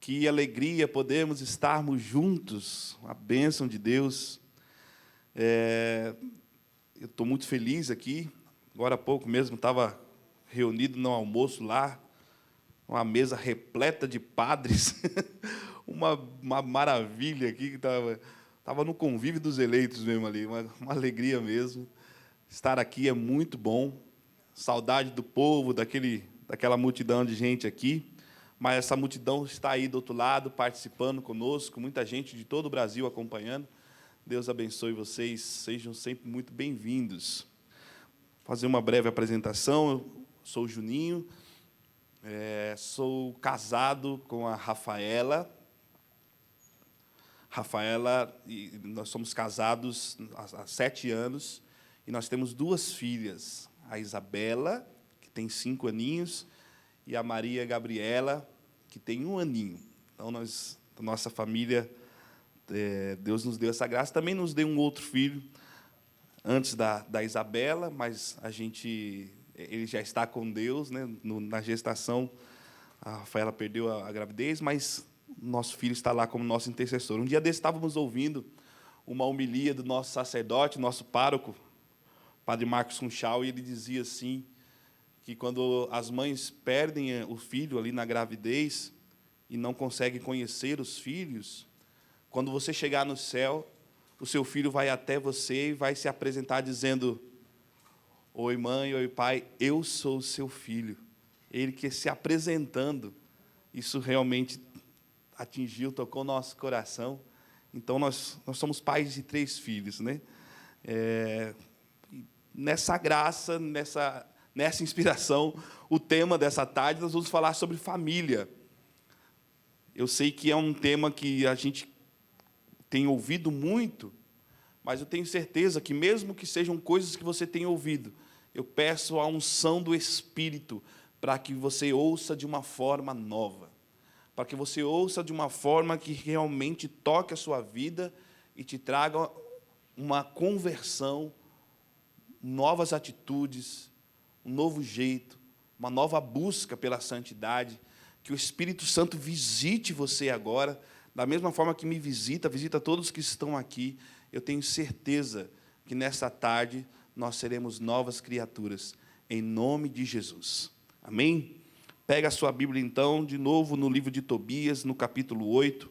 Que alegria podemos estarmos juntos, a bênção de Deus. Eu estou muito feliz aqui. Agora há pouco mesmo estava reunido no almoço lá, uma mesa repleta de padres, uma maravilha aqui, que estava no convívio dos eleitos mesmo ali, uma alegria mesmo. Estar aqui é muito bom, saudade do povo, daquela multidão de gente aqui. Mas essa multidão está aí do outro lado, participando conosco, muita gente de todo o Brasil acompanhando. Deus abençoe vocês, sejam sempre muito bem-vindos. Vou fazer uma breve apresentação. Eu sou o Juninho, sou casado com a Rafaela. E nós somos casados há 7 anos, e nós temos 2 filhas, a Isabela, que tem 5 aninhos, e a Maria Gabriela, que tem 1 aninho. Então, nossa família, Deus nos deu essa graça. Também nos deu um outro filho, antes da Isabela, mas ele já está com Deus, né? Na gestação, a Rafaela perdeu a gravidez, mas nosso filho está lá como nosso intercessor. Um dia desse, estávamos ouvindo uma homilia do nosso sacerdote, nosso pároco, Padre Marcos Funchal, e ele dizia assim, que quando as mães perdem o filho ali na gravidez e não conseguem conhecer os filhos, quando você chegar no céu, o seu filho vai até você e vai se apresentar dizendo: oi, mãe, oi, pai, eu sou o seu filho. Ele que se apresentando, isso realmente tocou nosso coração. Então, nós somos pais de 3 filhos, né? Nessa graça, nessa inspiração, o tema dessa tarde, nós vamos falar sobre família. Eu sei que é um tema que a gente tem ouvido muito, mas eu tenho certeza que, mesmo que sejam coisas que você tem ouvido, eu peço a unção do Espírito para que você ouça de uma forma nova, para que você ouça de uma forma que realmente toque a sua vida e te traga uma conversão, novas atitudes, um novo jeito, uma nova busca pela santidade. Que o Espírito Santo visite você agora, da mesma forma que me visita todos que estão aqui. Eu tenho certeza que nessa tarde nós seremos novas criaturas, em nome de Jesus. Amém? Pega a sua Bíblia, então, de novo no livro de Tobias, no capítulo 8.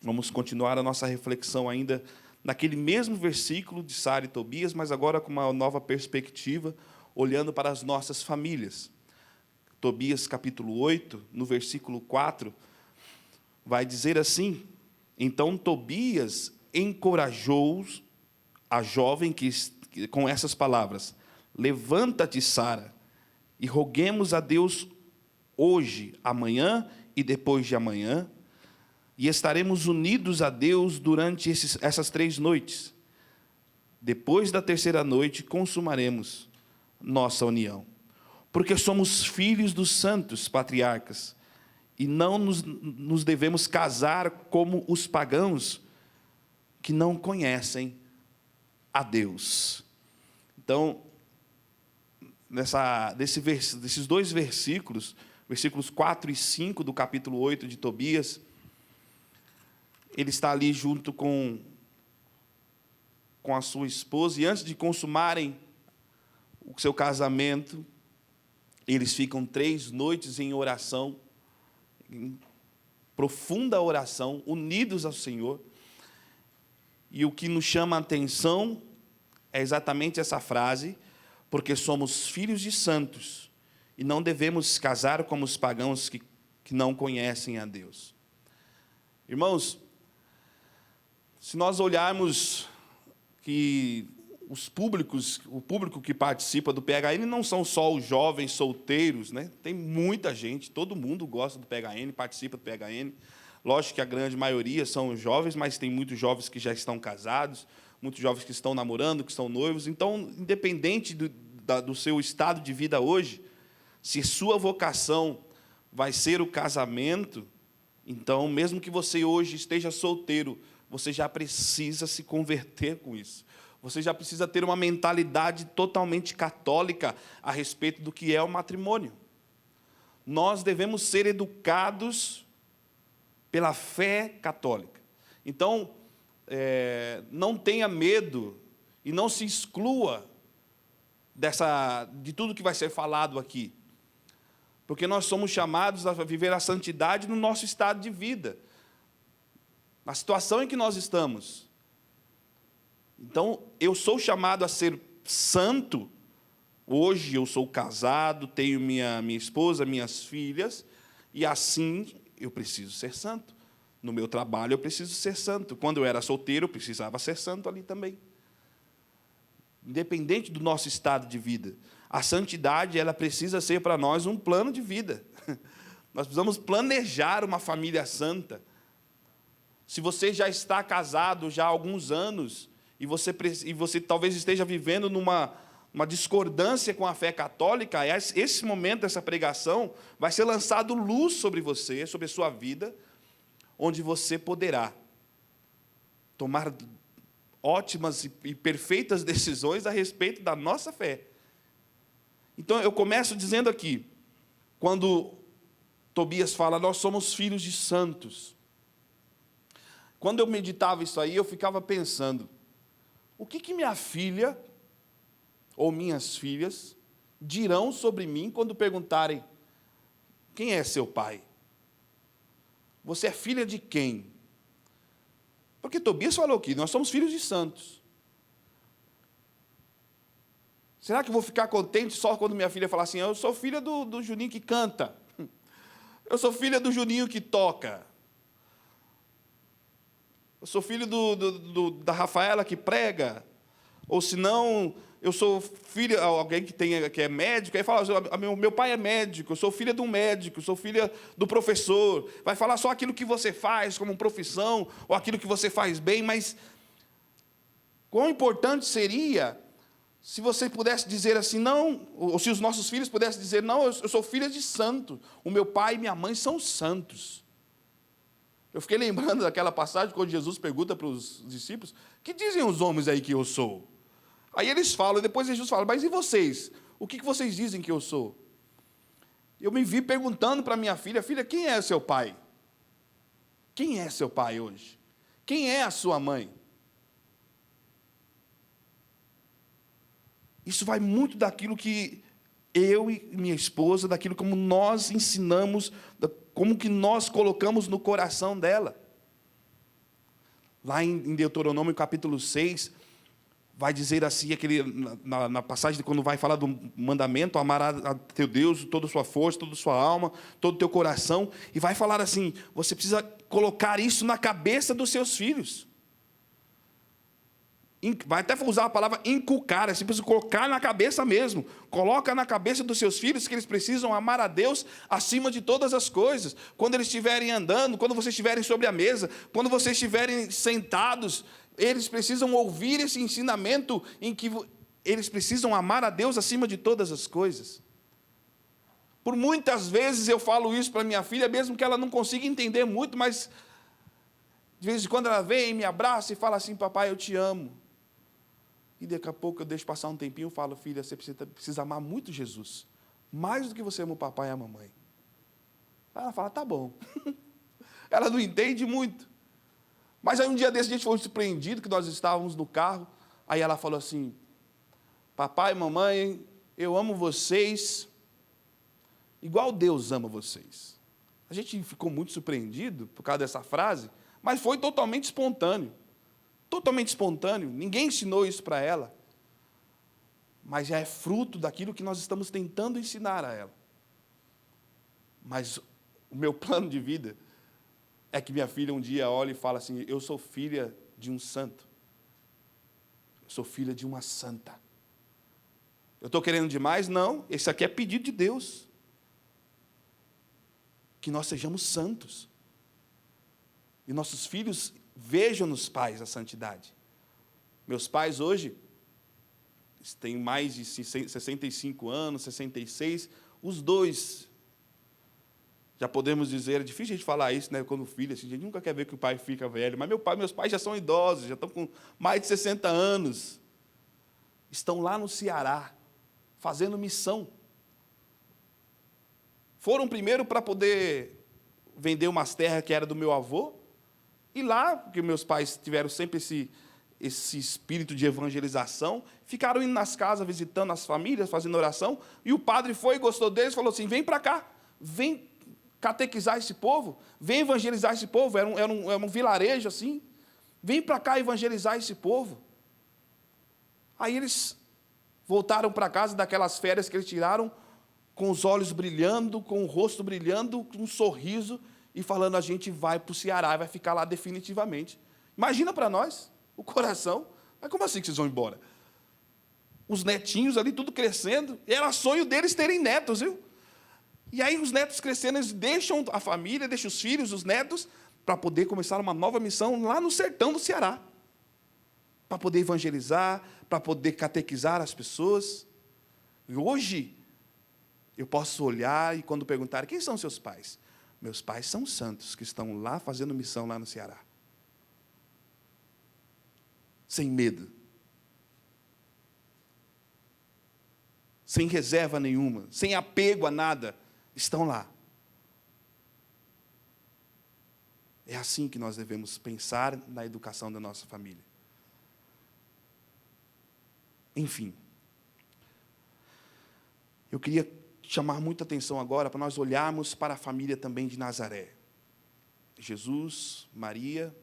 Vamos continuar a nossa reflexão ainda naquele mesmo versículo de Sara e Tobias, mas agora com uma nova perspectiva, olhando para as nossas famílias. Tobias, capítulo 8, no versículo 4, vai dizer assim: então Tobias encorajou a jovem com essas palavras: levanta-te, Sara, e roguemos a Deus hoje, amanhã e depois de amanhã, e estaremos unidos a Deus durante essas 3 noites. Depois da 3ª noite, consumaremos nossa união. Porque somos filhos dos santos patriarcas, e não nos devemos casar como os pagãos que não conhecem a Deus. Então, desses 2 versículos, versículos 4 e 5 do capítulo 8 de Tobias, ele está ali junto com a sua esposa, e antes de consumarem o seu casamento, eles ficam 3 noites em oração, em profunda oração, unidos ao Senhor. E o que nos chama a atenção é exatamente essa frase: porque somos filhos de santos, e não devemos casar como os pagãos que não conhecem a Deus. Irmãos, se nós olharmos que o público que participa do PHN não são só os jovens solteiros, né? Tem muita gente, todo mundo gosta do PHN, participa do PHN. Lógico que a grande maioria são os jovens, mas tem muitos jovens que já estão casados, muitos jovens que estão namorando, que estão noivos. Então, independente do seu estado de vida hoje, se sua vocação vai ser o casamento, então, mesmo que você hoje esteja solteiro, você já precisa se converter com isso. Você já precisa ter uma mentalidade totalmente católica a respeito do que é o matrimônio. Nós devemos ser educados pela fé católica. Então, não tenha medo e não se exclua de tudo que vai ser falado aqui. Porque nós somos chamados a viver a santidade no nosso estado de vida, na situação em que nós estamos. Então, eu sou chamado a ser santo. Hoje eu sou casado, tenho minha esposa, minhas filhas, e assim eu preciso ser santo. No meu trabalho eu preciso ser santo. Quando eu era solteiro, eu precisava ser santo ali também. Independente do nosso estado de vida, a santidade, ela precisa ser para nós um plano de vida. Nós precisamos planejar uma família santa. Se você já está casado já há alguns anos, e você talvez esteja vivendo numa discordância com a fé católica, esse momento, essa pregação, vai ser lançado luz sobre você, sobre a sua vida, onde você poderá tomar ótimas e perfeitas decisões a respeito da nossa fé. Então, eu começo dizendo aqui, quando Tobias fala, nós somos filhos de santos. Quando eu meditava isso aí, eu ficava pensando, o que minha filha ou minhas filhas dirão sobre mim quando perguntarem, quem é seu pai? Você é filha de quem? Porque Tobias falou aqui, nós somos filhos de santos. Será que eu vou ficar contente só quando minha filha falar assim, eu sou filha do Juninho que canta, eu sou filha do Juninho que toca, eu sou filho da Rafaela que prega, ou se não, eu sou filha, alguém que é médico, aí fala, meu pai é médico, eu sou filha de um médico, eu sou filha do professor, vai falar só aquilo que você faz como profissão, ou aquilo que você faz bem, mas quão importante seria se você pudesse dizer assim, não, ou se os nossos filhos pudessem dizer, não, eu sou filha de santo, o meu pai e minha mãe são santos. Eu fiquei lembrando daquela passagem, quando Jesus pergunta para os discípulos, que dizem os homens aí que eu sou? Aí eles falam, e depois Jesus fala, mas e vocês? O que vocês dizem que eu sou? Eu me vi perguntando para minha filha, filha, quem é seu pai? Quem é seu pai hoje? Quem é a sua mãe? Isso vai muito daquilo que eu e minha esposa, daquilo como nós ensinamos, como que nós colocamos no coração dela. Lá em Deuteronômio capítulo 6, vai dizer assim, na passagem quando vai falar do mandamento, amar a teu Deus, toda a sua força, toda a sua alma, todo o teu coração, e vai falar assim, você precisa colocar isso na cabeça dos seus filhos. Vai até usar a palavra inculcar, você precisa colocar na cabeça mesmo. Coloca na cabeça dos seus filhos que eles precisam amar a Deus acima de todas as coisas. Quando eles estiverem andando, quando vocês estiverem sobre a mesa, quando vocês estiverem sentados, eles precisam ouvir esse ensinamento em que eles precisam amar a Deus acima de todas as coisas. Por muitas vezes eu falo isso para minha filha, mesmo que ela não consiga entender muito, mas de vez em quando ela vem, me abraça e fala assim, papai, eu te amo. E daqui a pouco eu deixo passar um tempinho e falo, filha, você precisa amar muito Jesus, mais do que você ama o papai e a mamãe. Ela fala, tá bom. Ela não entende muito. Mas aí um dia desse a gente foi surpreendido, que nós estávamos no carro, aí ela falou assim, papai e mamãe, eu amo vocês, igual Deus ama vocês. A gente ficou muito surpreendido por causa dessa frase, mas foi totalmente espontâneo. Totalmente espontâneo, ninguém ensinou isso para ela, mas já é fruto daquilo que nós estamos tentando ensinar a ela. Mas o meu plano de vida é que minha filha um dia olhe e fale assim, eu sou filha de um santo, eu sou filha de uma santa. Eu estou querendo demais? Não, esse aqui é pedido de Deus, que nós sejamos santos, e nossos filhos vejam nos pais a santidade. Meus pais hoje têm mais de 65 anos, 66, os dois, já podemos dizer, é difícil a gente falar isso, né, quando filho, assim, a gente nunca quer ver que o pai fica velho, mas meus pais já são idosos, já estão com mais de 60 anos, estão lá no Ceará, fazendo missão. Foram primeiro para poder vender umas terras que era do meu avô, e lá, porque meus pais tiveram sempre esse espírito de evangelização, ficaram indo nas casas, visitando as famílias, fazendo oração, e o padre foi, gostou deles, e falou assim, vem para cá, vem catequizar esse povo, vem evangelizar esse povo, era um vilarejo assim, vem para cá evangelizar esse povo. Aí eles voltaram para casa daquelas férias que eles tiraram, com os olhos brilhando, com o rosto brilhando, com um sorriso, e falando, a gente vai para o Ceará, vai ficar lá definitivamente. Imagina para nós, o coração, mas como assim que vocês vão embora? Os netinhos ali, tudo crescendo, era sonho deles terem netos, viu? E aí os netos crescendo, eles deixam a família, deixam os filhos, os netos, para poder começar uma nova missão lá no sertão do Ceará. Para poder evangelizar, para poder catequizar as pessoas. E hoje, eu posso olhar e quando perguntar, quem são seus pais? Meus pais são santos, que estão lá fazendo missão lá no Ceará. Sem medo. Sem reserva nenhuma, sem apego a nada, estão lá. É assim que nós devemos pensar na educação da nossa família. Enfim, eu queria chamar muita atenção agora para nós olharmos para a família também de Nazaré. Jesus, Maria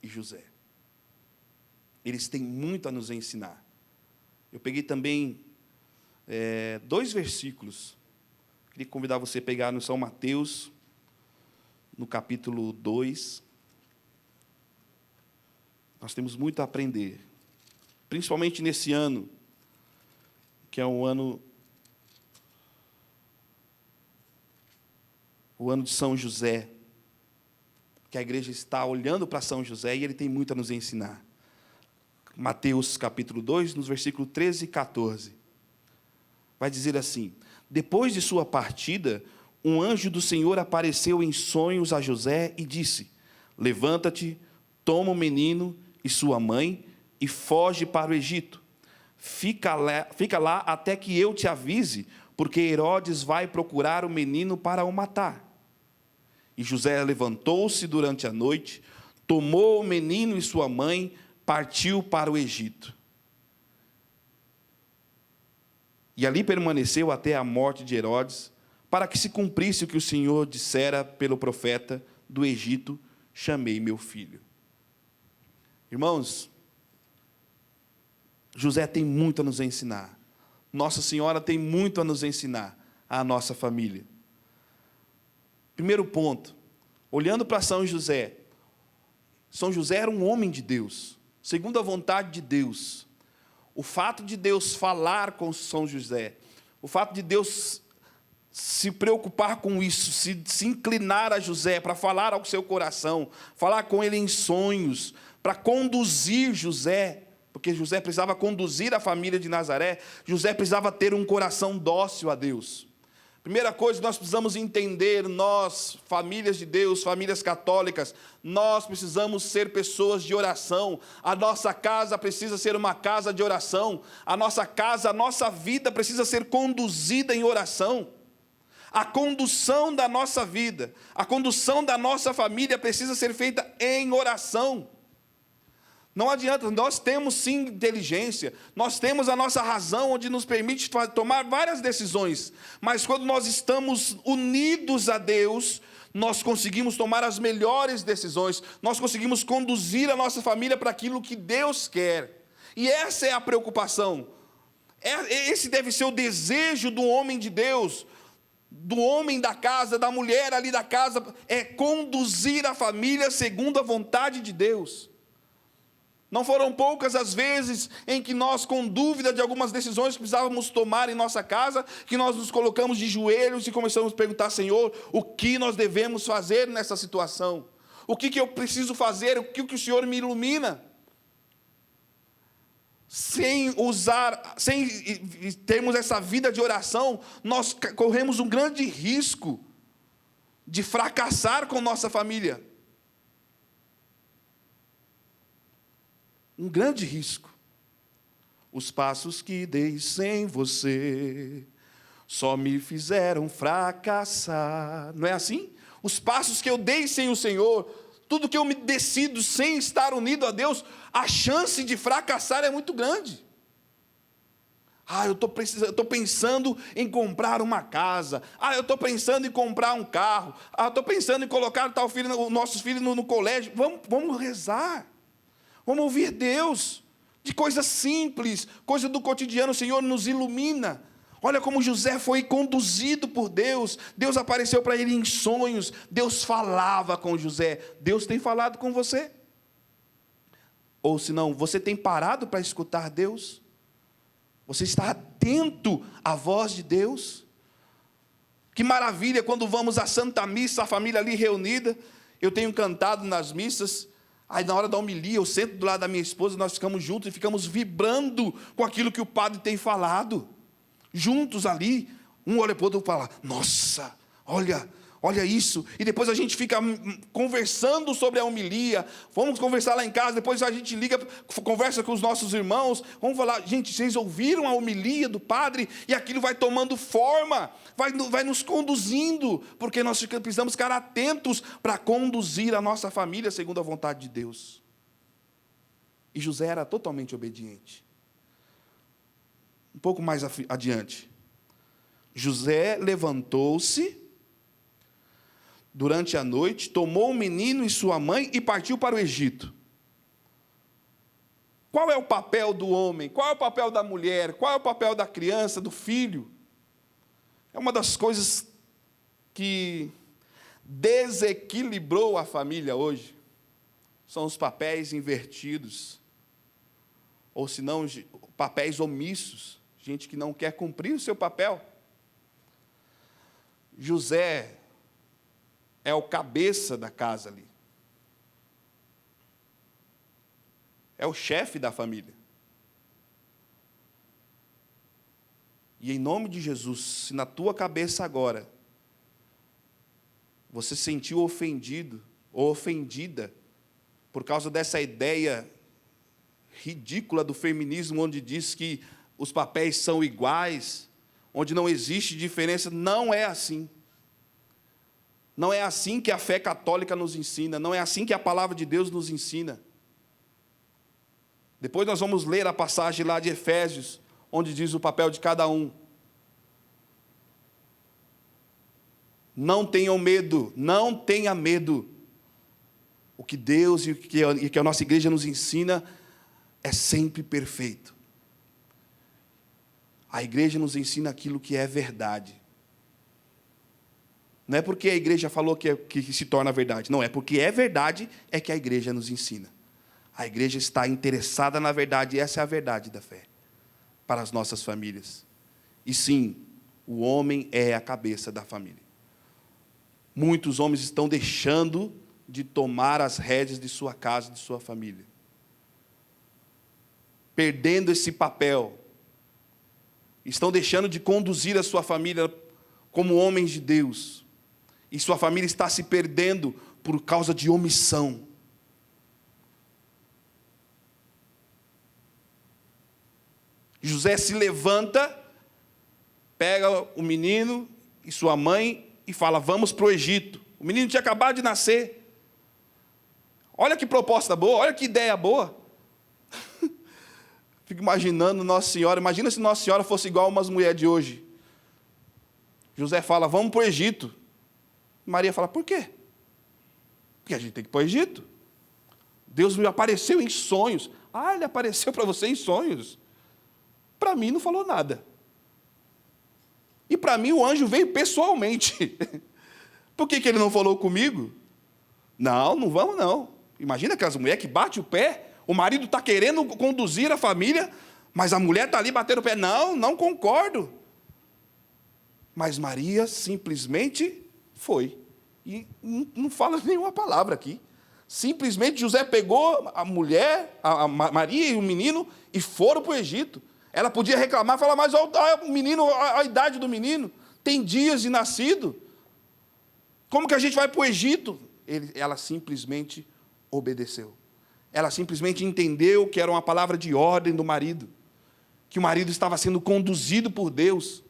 e José. Eles têm muito a nos ensinar. Eu peguei também 2 versículos. Queria convidar você a pegar no São Mateus, no capítulo 2. Nós temos muito a aprender. Principalmente nesse ano, que é o ano de São José, que a igreja está olhando para São José e ele tem muito a nos ensinar. Mateus capítulo 2, nos versículos 13 e 14. Vai dizer assim, depois de sua partida, um anjo do Senhor apareceu em sonhos a José e disse, levanta-te, toma o menino e sua mãe e foge para o Egito. Fica lá até que eu te avise, porque Herodes vai procurar o menino para o matar. E José levantou-se durante a noite, tomou o menino e sua mãe, partiu para o Egito. E ali permaneceu até a morte de Herodes, para que se cumprisse o que o Senhor dissera pelo profeta, do Egito chamei meu filho. Irmãos, José tem muito a nos ensinar. Nossa Senhora tem muito a nos ensinar, à nossa família. Primeiro ponto, olhando para São José era um homem de Deus, segundo a vontade de Deus. O fato de Deus falar com São José, o fato de Deus se preocupar com isso, se inclinar a José para falar ao seu coração, falar com ele em sonhos, para conduzir José, porque José precisava conduzir a família de Nazaré, José precisava ter um coração dócil a Deus. Primeira coisa, nós precisamos entender, nós, famílias de Deus, famílias católicas, nós precisamos ser pessoas de oração. A nossa casa precisa ser uma casa de oração. A nossa casa, a nossa vida precisa ser conduzida em oração. A condução da nossa vida, a condução da nossa família precisa ser feita em oração. Não adianta, nós temos sim inteligência, nós temos a nossa razão, onde nos permite tomar várias decisões, mas quando nós estamos unidos a Deus, nós conseguimos tomar as melhores decisões, nós conseguimos conduzir a nossa família para aquilo que Deus quer, e essa é a preocupação, esse deve ser o desejo do homem de Deus, do homem da casa, da mulher ali da casa, é conduzir a família segundo a vontade de Deus. Não foram poucas as vezes em que nós, com dúvida de algumas decisões que precisávamos tomar em nossa casa, que nós nos colocamos de joelhos e começamos a perguntar, Senhor, o que nós devemos fazer nessa situação? O que eu preciso fazer? O que o Senhor me ilumina? Sem termos essa vida de oração, nós corremos um grande risco de fracassar com nossa família. Um grande risco. Os passos que dei sem você só me fizeram fracassar. Não é assim? os passos que eu dei sem o Senhor, tudo que eu me decido sem estar unido a Deus, a chance de fracassar é muito grande. Eu estou pensando em comprar uma casa. Eu estou pensando em comprar um carro. Estou pensando em colocar tal filho, os nossos filhos no colégio. Vamos rezar. Vamos ouvir Deus. De coisas simples, coisa do cotidiano, o Senhor nos ilumina. Olha como José foi conduzido por Deus. Deus apareceu para ele em sonhos. Deus falava com José. Deus tem falado com você? Ou se não, você tem parado para escutar Deus? Você está atento à voz de Deus? Que maravilha quando vamos à Santa Missa, a família ali reunida. Eu tenho cantado nas missas. Aí na hora da homilia, eu sento do lado da minha esposa, nós ficamos juntos e ficamos vibrando com aquilo que o padre tem falado. Juntos ali, um olha para o outro e fala, nossa, olha isso. E depois a gente fica conversando sobre a homilia. Vamos conversar lá em casa, depois a gente liga, conversa com os nossos irmãos. Vamos falar, gente, vocês ouviram a homilia do padre? E aquilo vai tomando forma, vai nos conduzindo, porque nós precisamos ficar atentos para conduzir a nossa família segundo a vontade de Deus. E José era totalmente obediente. Um pouco mais adiante. José levantou-se durante a noite, tomou o menino e sua mãe e partiu para o Egito. Qual é o papel do homem? Qual é o papel da mulher? Qual é o papel da criança, do filho? É uma das coisas que desequilibrou a família hoje. São os papéis invertidos. Ou se não, papéis omissos. Gente que não quer cumprir o seu papel. José é o cabeça da casa ali. É o chefe da família. E em nome de Jesus, se na tua cabeça agora você se sentiu ofendido ou ofendida por causa dessa ideia ridícula do feminismo, onde diz que os papéis são iguais, onde não existe diferença, não é assim. Não é assim que a fé católica nos ensina, não é assim que a palavra de Deus nos ensina. Depois nós vamos ler a passagem lá de Efésios, onde diz o papel de cada um. Não tenham medo, não tenha medo. O que Deus e o que a nossa igreja nos ensina é sempre perfeito. A igreja nos ensina aquilo que é verdade. Não é porque a igreja falou que se torna verdade. Não, é porque é verdade, é que a igreja nos ensina. A igreja está interessada na verdade, e essa é a verdade da fé, para as nossas famílias. E sim, o homem é a cabeça da família. Muitos homens estão deixando de tomar as rédeas de sua casa, de sua família. Perdendo esse papel. Estão deixando de conduzir a sua família como homens de Deus. E sua família está se perdendo por causa de omissão. José se levanta, pega o menino e sua mãe e fala, vamos para o Egito. O menino tinha acabado de nascer. Olha que proposta boa, olha que ideia boa. Fico imaginando Nossa Senhora, imagina se Nossa Senhora fosse igual a umas mulheres de hoje. José fala, vamos para o Egito. Maria fala, por quê? Porque a gente tem que ir para o Egito. Deus me apareceu em sonhos. Ele apareceu para você em sonhos. Para mim não falou nada. E para mim o anjo veio pessoalmente. Por que ele não falou comigo? Não vamos não. Imagina aquelas mulheres que batem o pé, o marido está querendo conduzir a família, mas a mulher está ali batendo o pé. Não concordo. Mas Maria simplesmente foi. E não fala nenhuma palavra aqui. Simplesmente José pegou a mulher, a Maria e o menino, e foram para o Egito. Ela podia reclamar, falar, mas olha o menino, a idade do menino, tem dias de nascido. Como que a gente vai para o Egito? Ela simplesmente obedeceu. Ela simplesmente entendeu que era uma palavra de ordem do marido, que o marido estava sendo conduzido por Deus.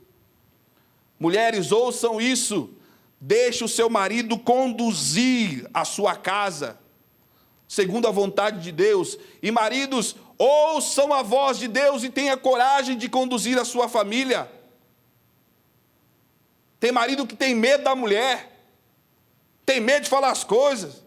Mulheres, ouçam isso. Deixe o seu marido conduzir a sua casa, segundo a vontade de Deus. E maridos, ouçam a voz de Deus e tenha coragem de conduzir a sua família. Tem marido que tem medo da mulher, tem medo de falar as coisas.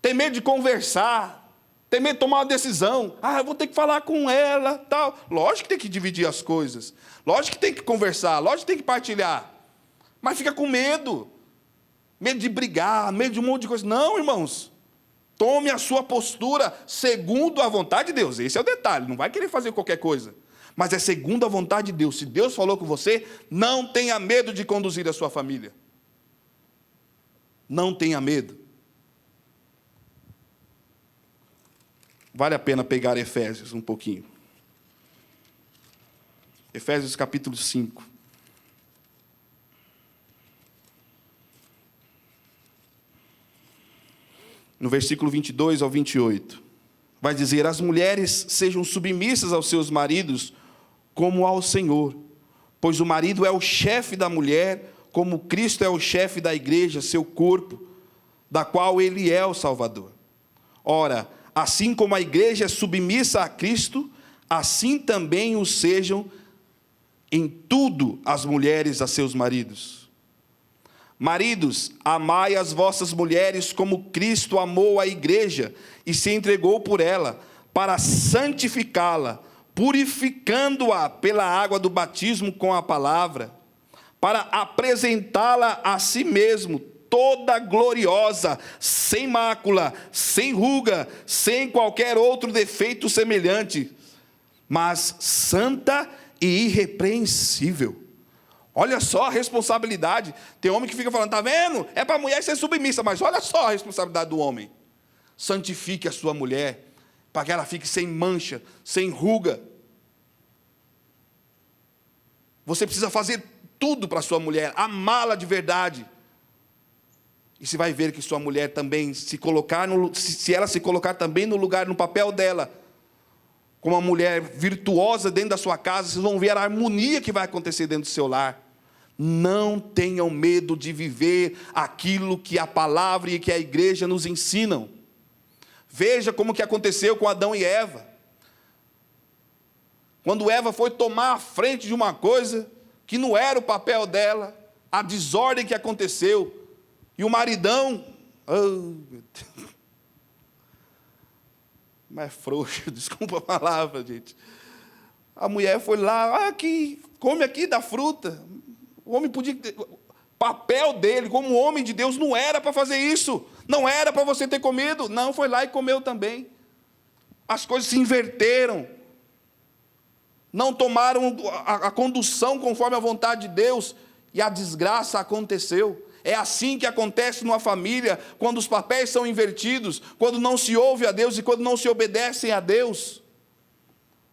Tem medo de conversar, tem medo de tomar uma decisão. Eu vou ter que falar com ela, tal. Lógico que tem que dividir as coisas. Lógico que tem que conversar, lógico que tem que partilhar. Mas fica com medo. Medo de brigar, medo de um monte de coisa. Não, irmãos. Tome a sua postura segundo a vontade de Deus. Esse é o detalhe, não vai querer fazer qualquer coisa. Mas é segundo a vontade de Deus. Se Deus falou com você, não tenha medo de conduzir a sua família. Não tenha medo. Vale a pena pegar Efésios um pouquinho. Efésios capítulo 5. No versículo 22 ao 28. Vai dizer: as mulheres sejam submissas aos seus maridos como ao Senhor. Pois o marido é o chefe da mulher, como Cristo é o chefe da igreja, seu corpo, da qual ele é o Salvador. Ora, assim como a igreja é submissa a Cristo, assim também o sejam em tudo as mulheres a seus maridos. Maridos, amai as vossas mulheres como Cristo amou a igreja e se entregou por ela, para santificá-la, purificando-a pela água do batismo com a palavra, para apresentá-la a si mesmo, toda gloriosa, sem mácula, sem ruga, sem qualquer outro defeito semelhante, mas santa e irrepreensível. Olha só a responsabilidade. Tem homem que fica falando, está vendo? É para a mulher ser submissa, mas olha só a responsabilidade do homem. Santifique a sua mulher, para que ela fique sem mancha, sem ruga. Você precisa fazer tudo para a sua mulher, amá-la de verdade. E você vai ver que sua mulher também, se ela se colocar também no lugar, no papel dela, como uma mulher virtuosa dentro da sua casa, vocês vão ver a harmonia que vai acontecer dentro do seu lar. Não tenham medo de viver aquilo que a palavra e que a igreja nos ensinam. Veja como que aconteceu com Adão e Eva. Quando Eva foi tomar a frente de uma coisa que não era o papel dela, a desordem que aconteceu, e o maridão, meu Deus, mas frouxo, desculpa a palavra, gente. A mulher foi lá, aqui, come aqui da fruta. O homem podia, o papel dele como homem de Deus não era para fazer isso, não era para você ter comido, não, foi lá e comeu também. As coisas se inverteram, não tomaram a condução conforme a vontade de Deus, e a desgraça aconteceu. É assim que acontece numa família, quando os papéis são invertidos, quando não se ouve a Deus e quando não se obedecem a Deus.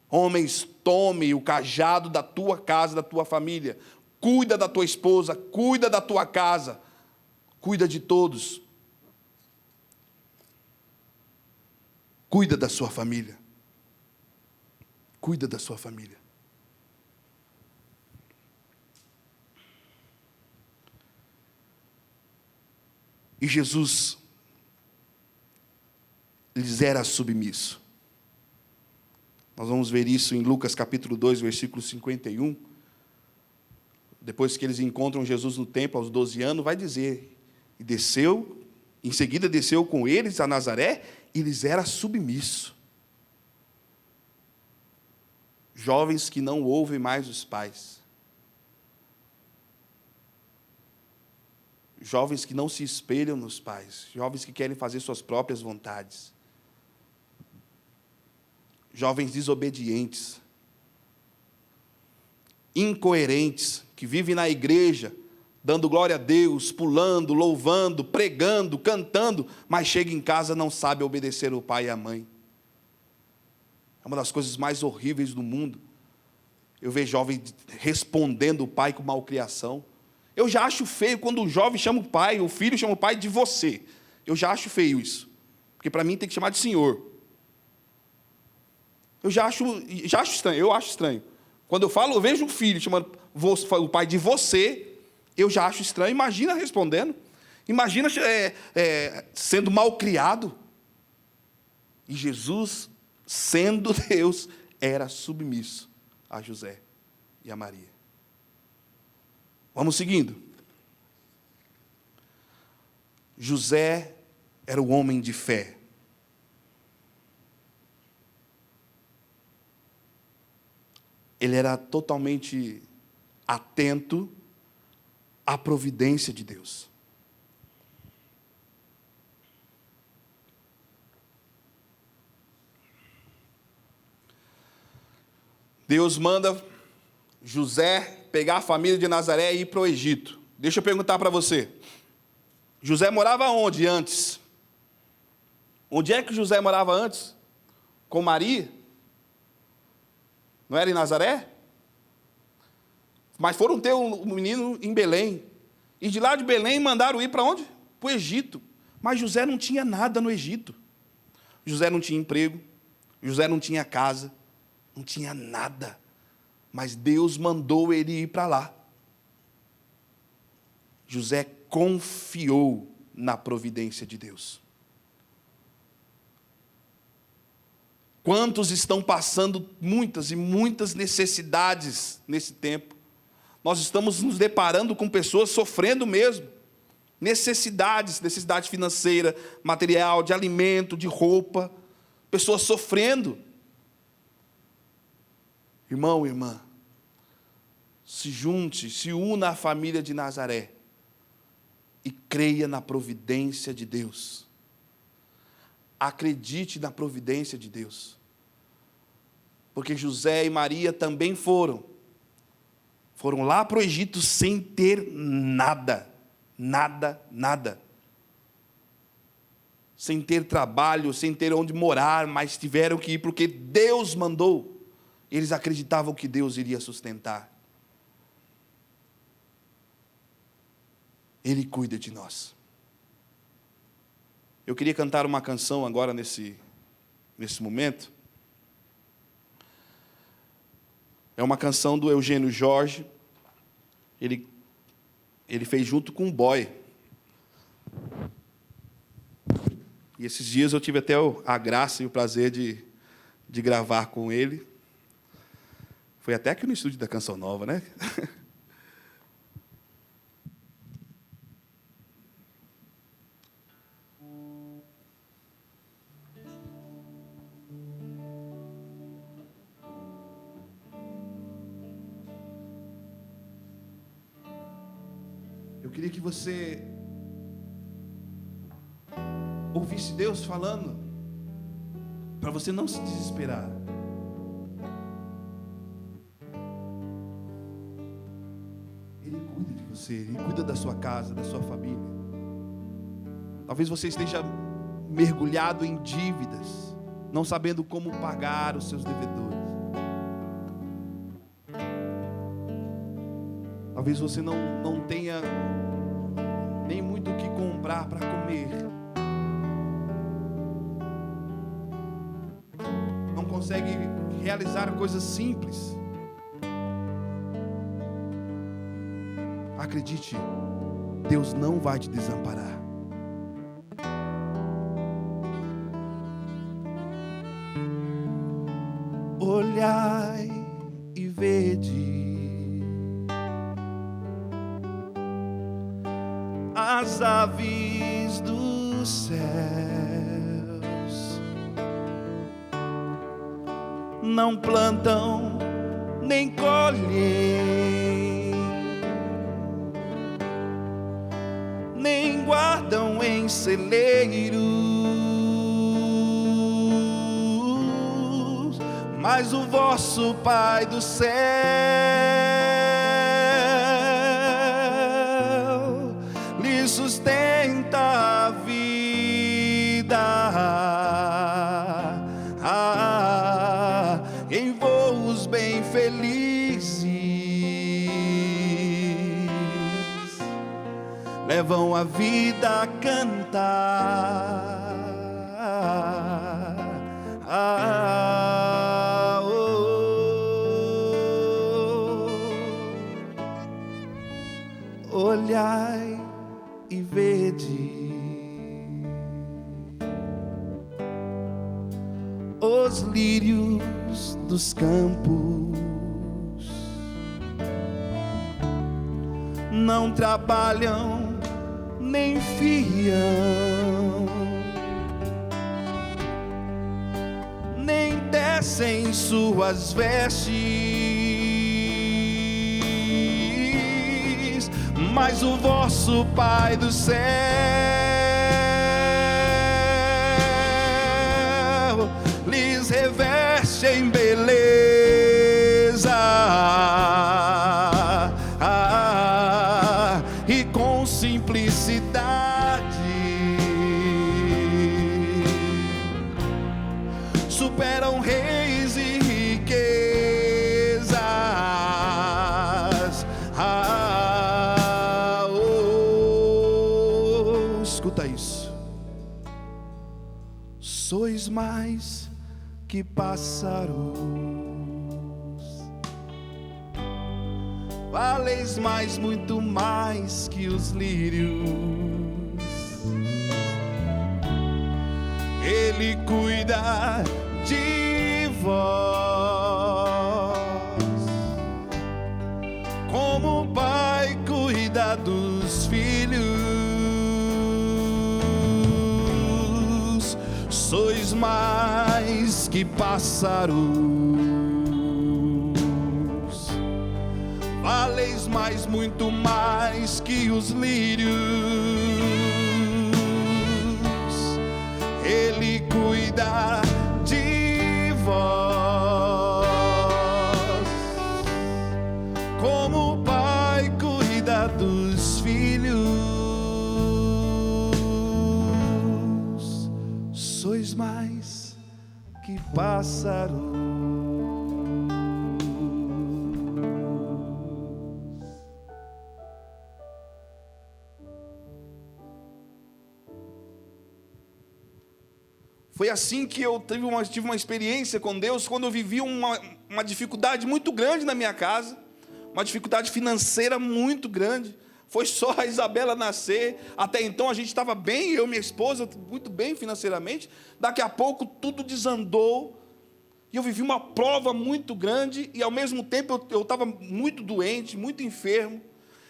Homens, tome o cajado da tua casa, da tua família. Cuida da tua esposa, cuida da tua casa, cuida de todos. Cuida da sua família. Cuida da sua família. E Jesus lhes era submisso. Nós vamos ver isso em Lucas capítulo 2, versículo 51. Depois que eles encontram Jesus no templo aos 12 anos, vai dizer, e desceu, em seguida desceu com eles a Nazaré, e lhes era submisso. Jovens que não ouvem mais os pais. Jovens que não se espelham nos pais. Jovens que querem fazer suas próprias vontades. Jovens desobedientes. Incoerentes, que vivem na igreja, dando glória a Deus, pulando, louvando, pregando, cantando, mas chega em casa e não sabe obedecer o pai e a mãe. É uma das coisas mais horríveis do mundo. Eu vejo jovens respondendo o pai com malcriação. Eu já acho feio quando o jovem chama o pai, o filho chama o pai de você. Eu já acho feio isso. Porque para mim tem que chamar de senhor. Eu acho estranho. Quando eu vejo um filho chamando o pai de você, eu já acho estranho. Imagina respondendo. Imagina sendo mal criado. E Jesus, sendo Deus, era submisso a José e a Maria. Vamos seguindo. José era o homem de fé. Ele era totalmente atento à providência de Deus. Deus manda José pegar a família de Nazaré e ir para o Egito. Deixa eu perguntar para você. José morava onde antes? Onde é que José morava antes? Com Maria? Não era em Nazaré? Mas foram ter um menino em Belém. E de lá de Belém mandaram ir para onde? Para o Egito. Mas José não tinha nada no Egito. José não tinha emprego. José não tinha casa. Não tinha nada. Mas Deus mandou ele ir para lá. José confiou na providência de Deus. Quantos estão passando muitas e muitas necessidades nesse tempo? Nós estamos nos deparando com pessoas sofrendo mesmo. Necessidade financeira, material, de alimento, de roupa. Pessoas sofrendo. Irmão, irmã, se junte, se una à família de Nazaré e creia na providência de Deus. Acredite na providência de Deus. Porque José e Maria também foram lá para o Egito sem ter nada. Nada. Sem ter trabalho, sem ter onde morar, mas tiveram que ir porque Deus mandou. Eles acreditavam que Deus iria sustentar. Ele cuida de nós. Eu queria cantar uma canção agora nesse momento. É uma canção do Eugênio Jorge. Ele fez junto com o Boy. E esses dias eu tive até a graça e o prazer de gravar com ele. Foi até aqui no estúdio da Canção Nova, né? Eu queria que você ouvisse Deus falando, para você não se desesperar. Ele cuida de você, Ele cuida da sua casa, da sua família. Talvez você esteja mergulhado em dívidas, não sabendo como pagar os seus devedores. Talvez você não tenha nem muito o que comprar para comer. Não consegue realizar coisas simples. Acredite, Deus não vai te desamparar. Olhai e vede as aves dos céus, não plantam nem colhem, nem guardam em celeiros, mas o vosso Pai do céu lhe sustenta a vida em voos bem felizes, levam a vida a cantar. olhai e vede os lírios dos campos, não trabalham nem fiam, nem tecem suas vestes, mas o vosso Pai do céu lhes reveste em beleza e com simplicidade superam reis e riquezas. Escuta isso. Sois mais que pássaros, valeis mais, muito mais que os lírios. Ele cuida de vós, como o pai cuida dos filhos. Sois mais que pássaros, valeis mais, muito mais que os lírios. Ele cuida de vós, como o pai cuida dos filhos. Sois mais que pássaros. Foi assim que eu tive uma experiência com Deus, quando eu vivi uma dificuldade muito grande na minha casa, uma dificuldade financeira muito grande. Foi só a Isabela nascer, até então a gente estava bem, eu e minha esposa, muito bem financeiramente. Daqui a pouco tudo desandou, e eu vivi uma prova muito grande, e ao mesmo tempo eu estava muito doente, muito enfermo,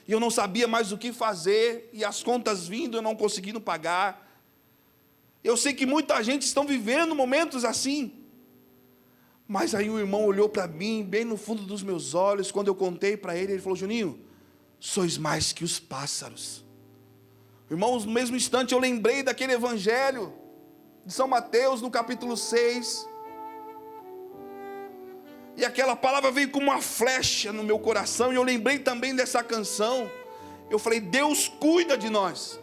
e eu não sabia mais o que fazer, e as contas vindo, eu não conseguindo pagar. Eu sei que muita gente está vivendo momentos assim, mas aí o irmão olhou para mim, bem no fundo dos meus olhos, quando eu contei para ele, ele falou: Juninho, sois mais que os pássaros. Irmãos, no mesmo instante eu lembrei daquele evangelho de São Mateus, no capítulo 6, e aquela palavra veio como uma flecha no meu coração, e eu lembrei também dessa canção. Eu falei: Deus cuida de nós.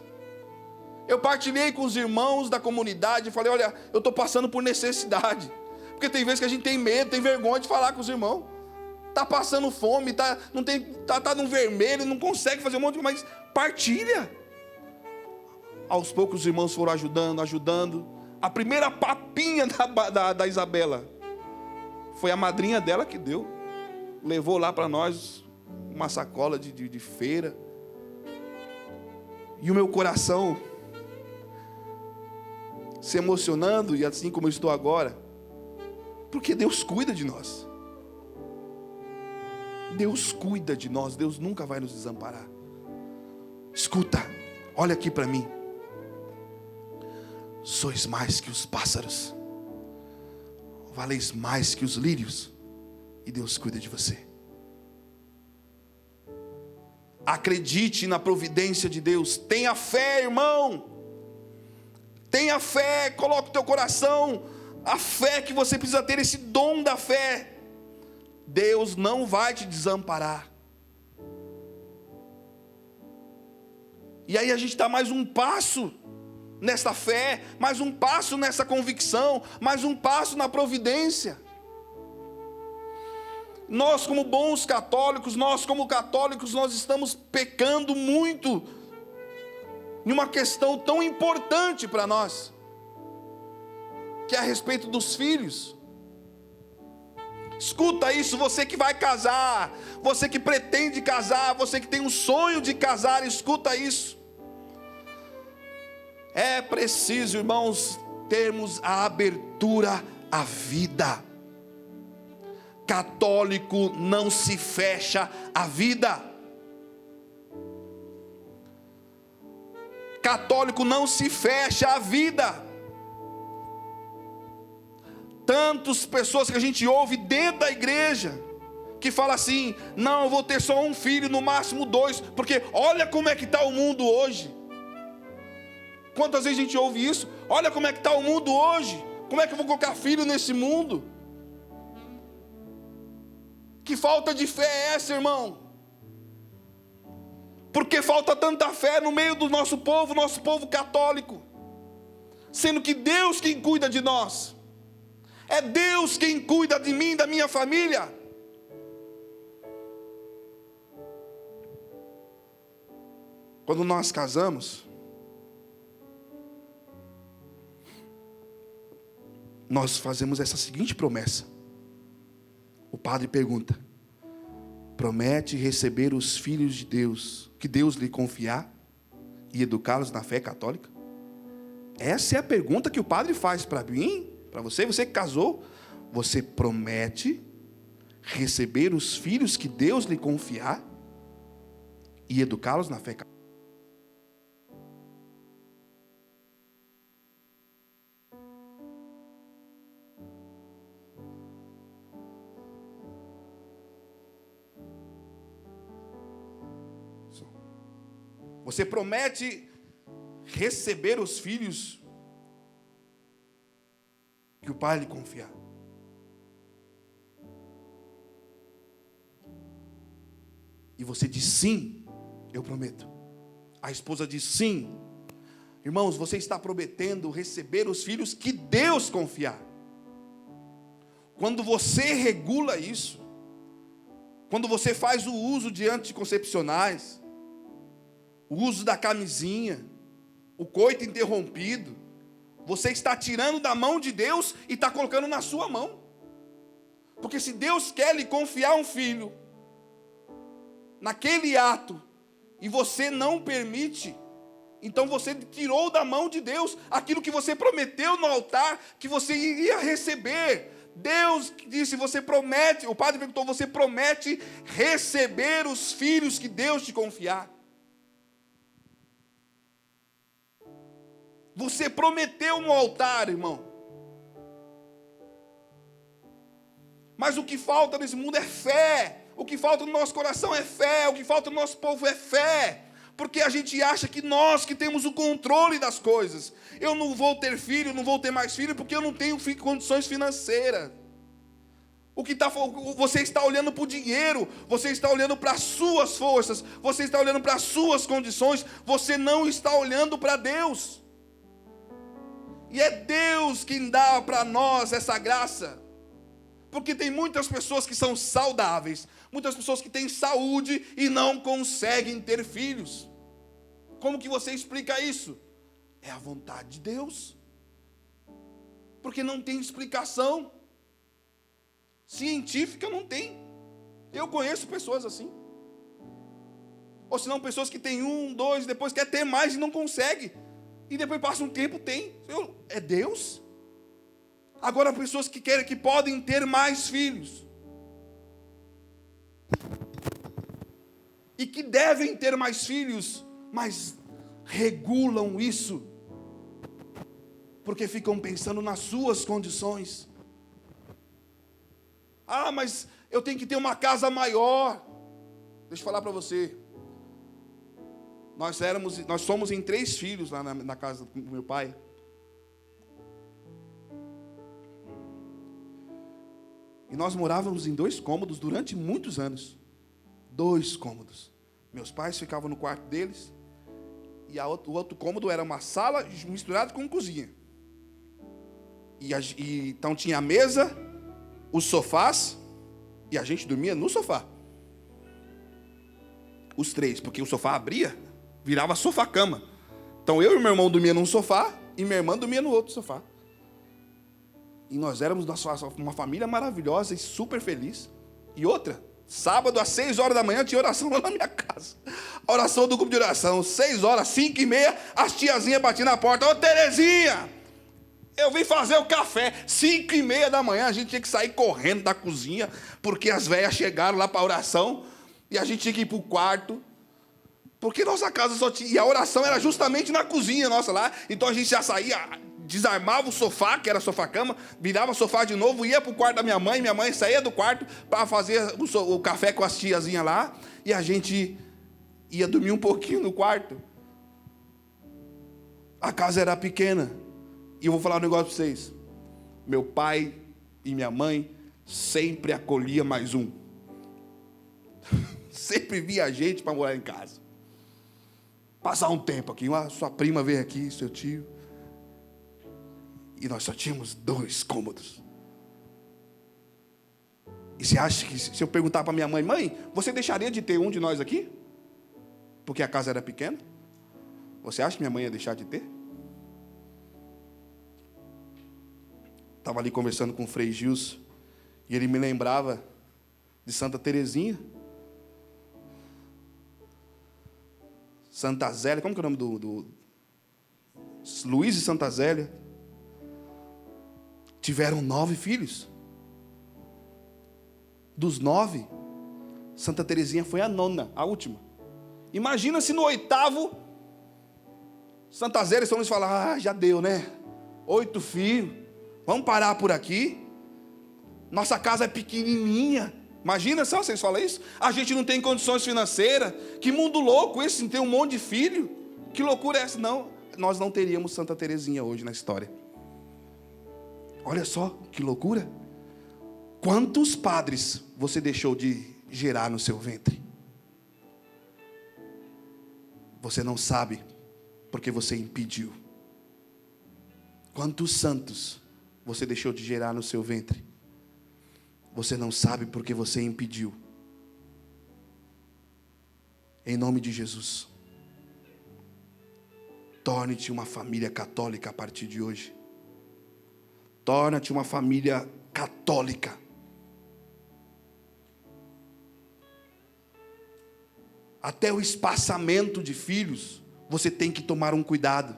Eu partilhei com os irmãos da comunidade, falei: olha, eu estou passando por necessidade, porque tem vezes que a gente tem medo, tem vergonha de falar com os irmãos, está passando fome, está no vermelho, não consegue fazer um monte de coisa, mas partilha. Aos poucos os irmãos foram ajudando. A primeira papinha da Isabela foi a madrinha dela que deu, levou lá para nós uma sacola de feira, e o meu coração se emocionando, e assim como eu estou agora, porque Deus cuida de nós. Deus cuida de nós, Deus nunca vai nos desamparar. Escuta, olha aqui para mim. Sois mais que os pássaros, valeis mais que os lírios, e Deus cuida de você. Acredite na providência de Deus, tenha fé, irmão. Tenha fé, coloque o teu coração, a fé que você precisa ter, esse dom da fé. Deus não vai te desamparar. E aí a gente dá mais um passo nessa fé, mais um passo nessa convicção, mais um passo na providência. Nós como bons católicos, nós estamos pecando muito em uma questão tão importante para nós, que é a respeito dos filhos. Escuta isso, você que vai casar, você que pretende casar, você que tem um sonho de casar, escuta isso. É preciso, irmãos, termos a abertura à vida. Católico não se fecha à vida. Católico não se fecha à vida. Tantas pessoas que a gente ouve dentro da igreja, que fala assim: não, eu vou ter só um filho, no máximo 2, porque olha como é que está o mundo hoje. Quantas vezes a gente ouve isso? Olha como é que está o mundo hoje. Como é que eu vou colocar filho nesse mundo? Que falta de fé é essa, irmão? Porque falta tanta fé no meio do nosso povo católico, sendo que Deus quem cuida de nós, é Deus quem cuida de mim, da minha família. Quando nós casamos, nós fazemos essa seguinte promessa. O padre pergunta: promete receber os filhos de Deus, que Deus lhe confiar, e educá-los na fé católica? Essa é a pergunta que o padre faz para mim, para você que casou. Você promete receber os filhos que Deus lhe confiar e educá-los na fé católica? Você promete receber os filhos que o pai lhe confiar? E você diz: sim, eu prometo. A esposa diz: sim. Irmãos, você está prometendo receber os filhos que Deus confiar. Quando você regula isso, quando você faz o uso de anticoncepcionais, o uso da camisinha, o coito interrompido, você está tirando da mão de Deus e está colocando na sua mão. Porque se Deus quer lhe confiar um filho, naquele ato, e você não permite, então você tirou da mão de Deus aquilo que você prometeu no altar, que você iria receber. Deus disse: você promete, o padre perguntou, você promete receber os filhos que Deus te confiar? Você prometeu no altar, irmão. Mas o que falta nesse mundo é fé. O que falta no nosso coração é fé. O que falta no nosso povo é fé. Porque a gente acha que nós que temos o controle das coisas. Eu não vou ter filho, não vou ter mais filho, porque eu não tenho condições financeiras. Você está olhando para o dinheiro, você está olhando para as suas forças, você está olhando para as suas condições, você não está olhando para Deus. E é Deus quem dá para nós essa graça. Porque tem muitas pessoas que são saudáveis, muitas pessoas que têm saúde e não conseguem ter filhos. Como que você explica isso? É a vontade de Deus. Porque não tem explicação científica, não tem. Eu conheço pessoas assim. Ou senão pessoas que têm 1, 2, depois quer ter mais e não consegue. E depois passa um tempo, tem. É Deus? Agora pessoas que querem, que podem ter mais filhos. E que devem ter mais filhos, mas regulam isso. Porque ficam pensando nas suas condições. Ah, mas eu tenho que ter uma casa maior. Deixa eu falar para você. Nós somos em 3 filhos lá na casa do meu pai. E nós morávamos em 2 cômodos durante muitos anos. 2 cômodos. Meus pais ficavam no quarto deles. E o outro cômodo era uma sala misturada com cozinha. Então tinha a mesa, os sofás, e a gente dormia no sofá. Os 3, porque o sofá abria, virava sofá-cama. Então eu e meu irmão dormia num sofá, e minha irmã dormia no outro sofá. E nós éramos uma família maravilhosa e super feliz. E outra, sábado às 6 horas da manhã tinha oração lá na minha casa. A oração do grupo de oração, 6 horas, 5h30, as tiazinhas batiam na porta. Ô Terezinha, eu vim fazer o café. 5h30 da manhã, a gente tinha que sair correndo da cozinha, porque as velhas chegaram lá para a oração, e a gente tinha que ir para o quarto, porque nossa casa só tinha... E a oração era justamente na cozinha nossa lá, então a gente já saía, desarmava o sofá, que era sofá-cama, virava o sofá de novo, ia para o quarto da minha mãe saía do quarto para fazer o café com as tiazinhas lá, e a gente ia dormir um pouquinho no quarto. A casa era pequena. E eu vou falar um negócio para vocês. Meu pai e minha mãe sempre acolhia mais um. Sempre via gente para morar em casa. Passar um tempo aqui. Sua prima veio aqui, seu tio. E nós só tínhamos 2 cômodos. E você acha que se eu perguntar para minha mãe, mãe, você deixaria de ter um de nós aqui? Porque a casa era pequena? Você acha que minha mãe ia deixar de ter? Estava ali conversando com o Frei Gilson, e ele me lembrava de Santa Terezinha. Santa Zélia, como que é o nome do Luís e Santa Zélia? Tiveram 9 filhos. Dos 9, Santa Terezinha foi a 9ª, a última. Imagina se no 8º, Santa Zélia e São Luís falaram, já deu, né? 8 filhos, vamos parar por aqui. Nossa casa é pequenininha. Imagina só, vocês falam isso? A gente não tem condições financeiras. Que mundo louco esse, não tem um monte de filho. Que loucura é essa? Não, nós não teríamos Santa Terezinha hoje na história. Olha só, que loucura. Quantos padres você deixou de gerar no seu ventre? Você não sabe, porque você impediu. Quantos santos você deixou de gerar no seu ventre? Você não sabe, porque você impediu. Em nome de Jesus, torne-te uma família católica a partir de hoje. Torna-te uma família católica. Até o espaçamento de filhos, você tem que tomar um cuidado.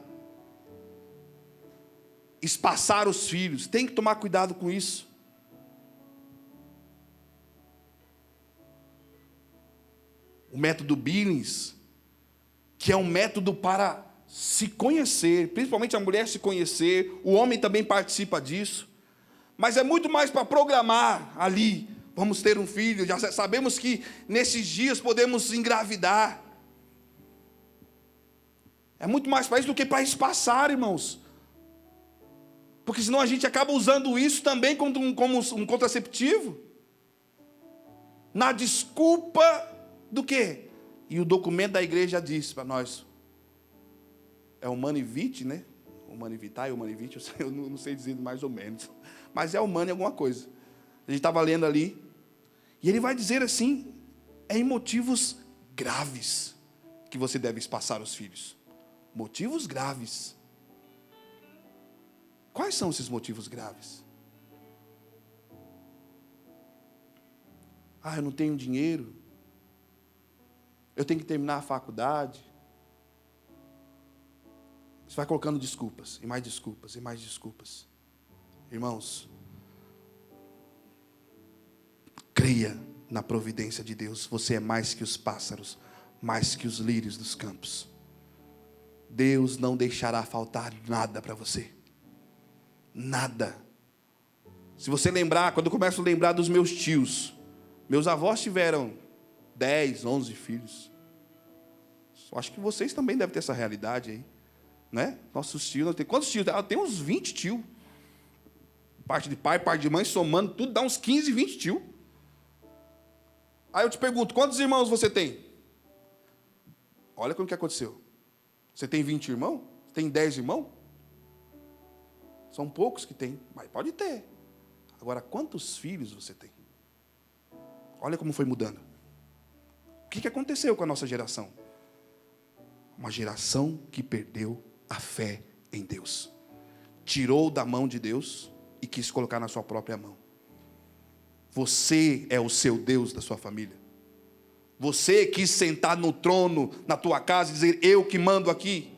Espaçar os filhos, tem que tomar cuidado com isso. O método Billings, que é um método para se conhecer, principalmente a mulher se conhecer, o homem também participa disso, mas é muito mais para programar ali. Vamos ter um filho, já sabemos que nesses dias podemos engravidar. É muito mais para isso do que para espaçar, irmãos. Porque senão a gente acaba usando isso também como um contraceptivo. Na desculpa do quê? E o documento da igreja diz para nós. É o Manivit, né? O Manivitae, o Manivit, eu não sei dizer mais ou menos. Mas é o Mani alguma coisa. A gente estava lendo ali. E ele vai dizer assim, é em motivos graves que você deve espaçar os filhos. Motivos graves. Quais são esses motivos graves? Eu não tenho dinheiro. Eu tenho que terminar a faculdade. Você vai colocando desculpas, e mais desculpas, e mais desculpas. Irmãos, creia na providência de Deus. Você é mais que os pássaros, mais que os lírios dos campos. Deus não deixará faltar nada para você. Nada. Se você lembrar, quando eu começo a lembrar dos meus tios, meus avós tiveram 10, 11 filhos. Acho que vocês também devem ter essa realidade aí, né? Nossos tios, quantos tios? Tem uns 20 tios. Parte de pai, parte de mãe, somando tudo, dá uns 15, 20 tios. Aí eu te pergunto, quantos irmãos você tem? Olha como que aconteceu. Você tem 20 irmãos? Tem 10 irmãos? São poucos que tem, mas pode ter. Agora, quantos filhos você tem? Olha como foi mudando. O que aconteceu com a nossa geração? Uma geração que perdeu a fé em Deus. Tirou da mão de Deus e quis colocar na sua própria mão. Você é o seu Deus da sua família. Você quis sentar no trono na tua casa e dizer: eu que mando aqui,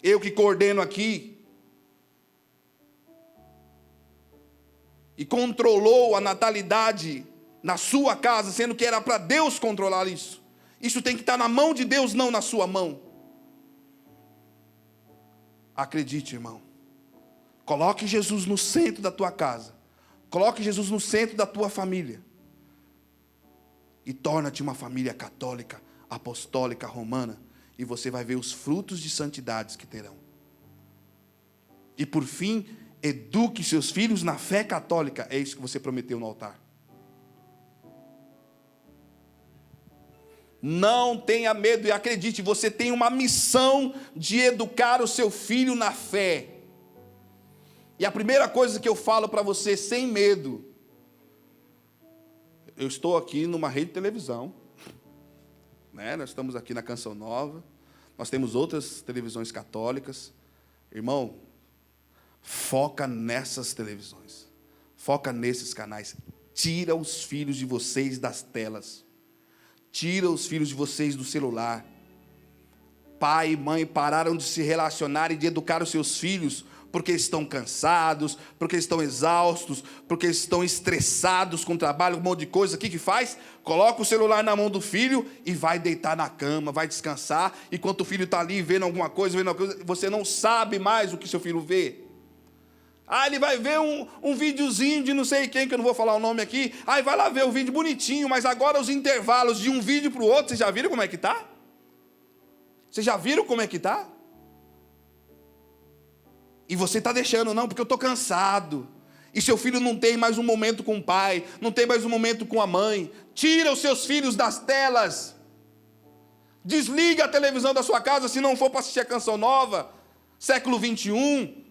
eu que coordeno aqui. E controlou a natalidade na sua casa, sendo que era para Deus controlar isso. Isso tem que estar na mão de Deus, não na sua mão. Acredite, irmão. Coloque Jesus no centro da tua casa. Coloque Jesus no centro da tua família. E torna-te uma família católica, apostólica, romana. E você vai ver os frutos de santidades que terão. E por fim, eduque seus filhos na fé católica. É isso que você prometeu no altar. Não tenha medo e acredite, você tem uma missão de educar o seu filho na fé. E a primeira coisa que eu falo para você, sem medo, eu estou aqui numa rede de televisão, né? Nós estamos aqui na Canção Nova, nós temos outras televisões católicas. Irmão, foca nessas televisões, foca nesses canais, tira os filhos de vocês das telas. Tira os filhos de vocês do celular. Pai e mãe pararam de se relacionar e de educar os seus filhos porque estão cansados, porque estão exaustos, porque estão estressados com o trabalho, um monte de coisa. O que faz? Coloca o celular na mão do filho e vai deitar na cama, vai descansar. Enquanto o filho está ali vendo alguma coisa, você não sabe mais o que seu filho vê. Ele vai ver um videozinho de não sei quem, que eu não vou falar o nome aqui. Aí vai lá ver o vídeo bonitinho, mas agora os intervalos de um vídeo para o outro, vocês já viram como é que está? Vocês já viram como é que está? E você está deixando, não, porque eu estou cansado. E seu filho não tem mais um momento com o pai, não tem mais um momento com a mãe. Tira os seus filhos das telas. Desliga a televisão da sua casa, se não for para assistir a Canção Nova, século 21.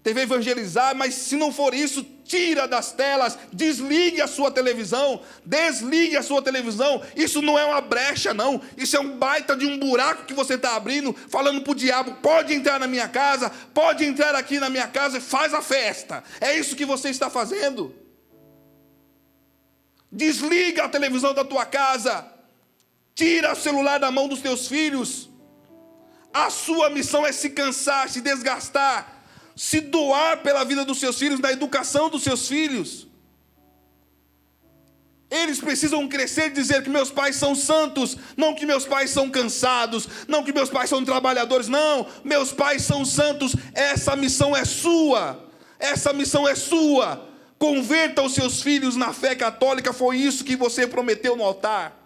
TV Evangelizar, mas se não for isso, tira das telas, desligue a sua televisão, desligue a sua televisão. Isso não é uma brecha, não. Isso é um baita de um buraco que você está abrindo, falando para o diabo: pode entrar na minha casa, pode entrar aqui na minha casa e faz a festa. É isso que você está fazendo. Desliga a televisão da tua casa, tira o celular da mão dos teus filhos. A sua missão é se cansar, se desgastar, se doar pela vida dos seus filhos, na educação dos seus filhos. Eles precisam crescer e dizer que meus pais são santos, não que meus pais são cansados, não que meus pais são trabalhadores, não, meus pais são santos. Essa missão é sua, essa missão é sua. Converta os seus filhos na fé católica, foi isso que você prometeu no altar.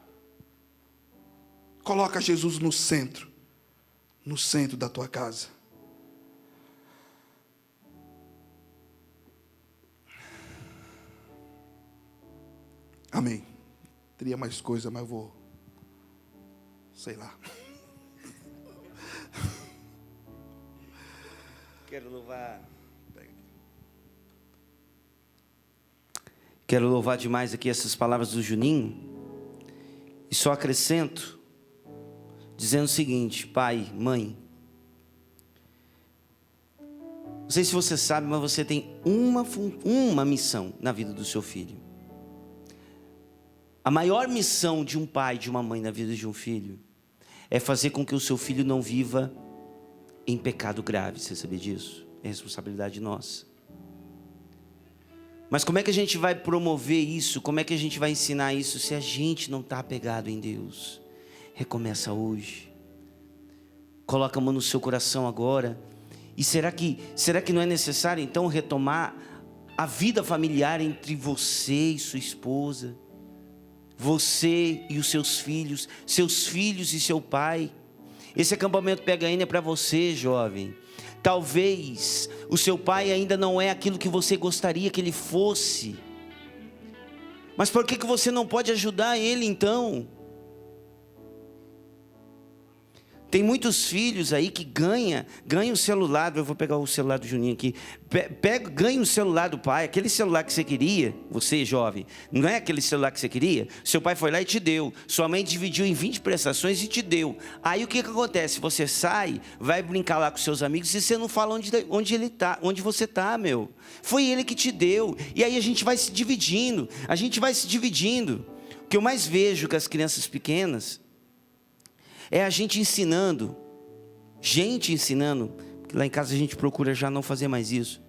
Coloca Jesus no centro da tua casa. Amém. Teria mais coisa, mas eu vou, sei lá. Quero louvar demais aqui essas palavras do Juninho. E só acrescento, dizendo o seguinte: pai, mãe, não sei se você sabe, mas você tem uma missão na vida do seu filho. A maior missão de um pai e de uma mãe na vida de um filho é fazer com que o seu filho não viva em pecado grave. Você sabia disso? É responsabilidade nossa. Mas como é que a gente vai promover isso? Como é que a gente vai ensinar isso se a gente não está apegado em Deus? Recomeça hoje. Coloca a mão no seu coração agora. E será que não é necessário então retomar a vida familiar entre você e sua esposa? Você e os seus filhos e seu pai. Esse acampamento PHN é para você, jovem. Talvez o seu pai ainda não é aquilo que você gostaria que ele fosse. Mas por que você não pode ajudar ele então? Tem muitos filhos aí que ganham o celular. Eu vou pegar o celular do Juninho aqui. Ganha o celular do pai, aquele celular que você queria, você jovem, não é aquele celular que você queria? Seu pai foi lá e te deu. Sua mãe dividiu em 20 prestações e te deu. Aí o que acontece? Você sai, vai brincar lá com seus amigos e você não fala onde ele tá, onde você tá, meu. Foi ele que te deu. E aí a gente vai se dividindo. O que eu mais vejo com as crianças pequenas é a gente ensinando, porque lá em casa a gente procura já não fazer mais isso.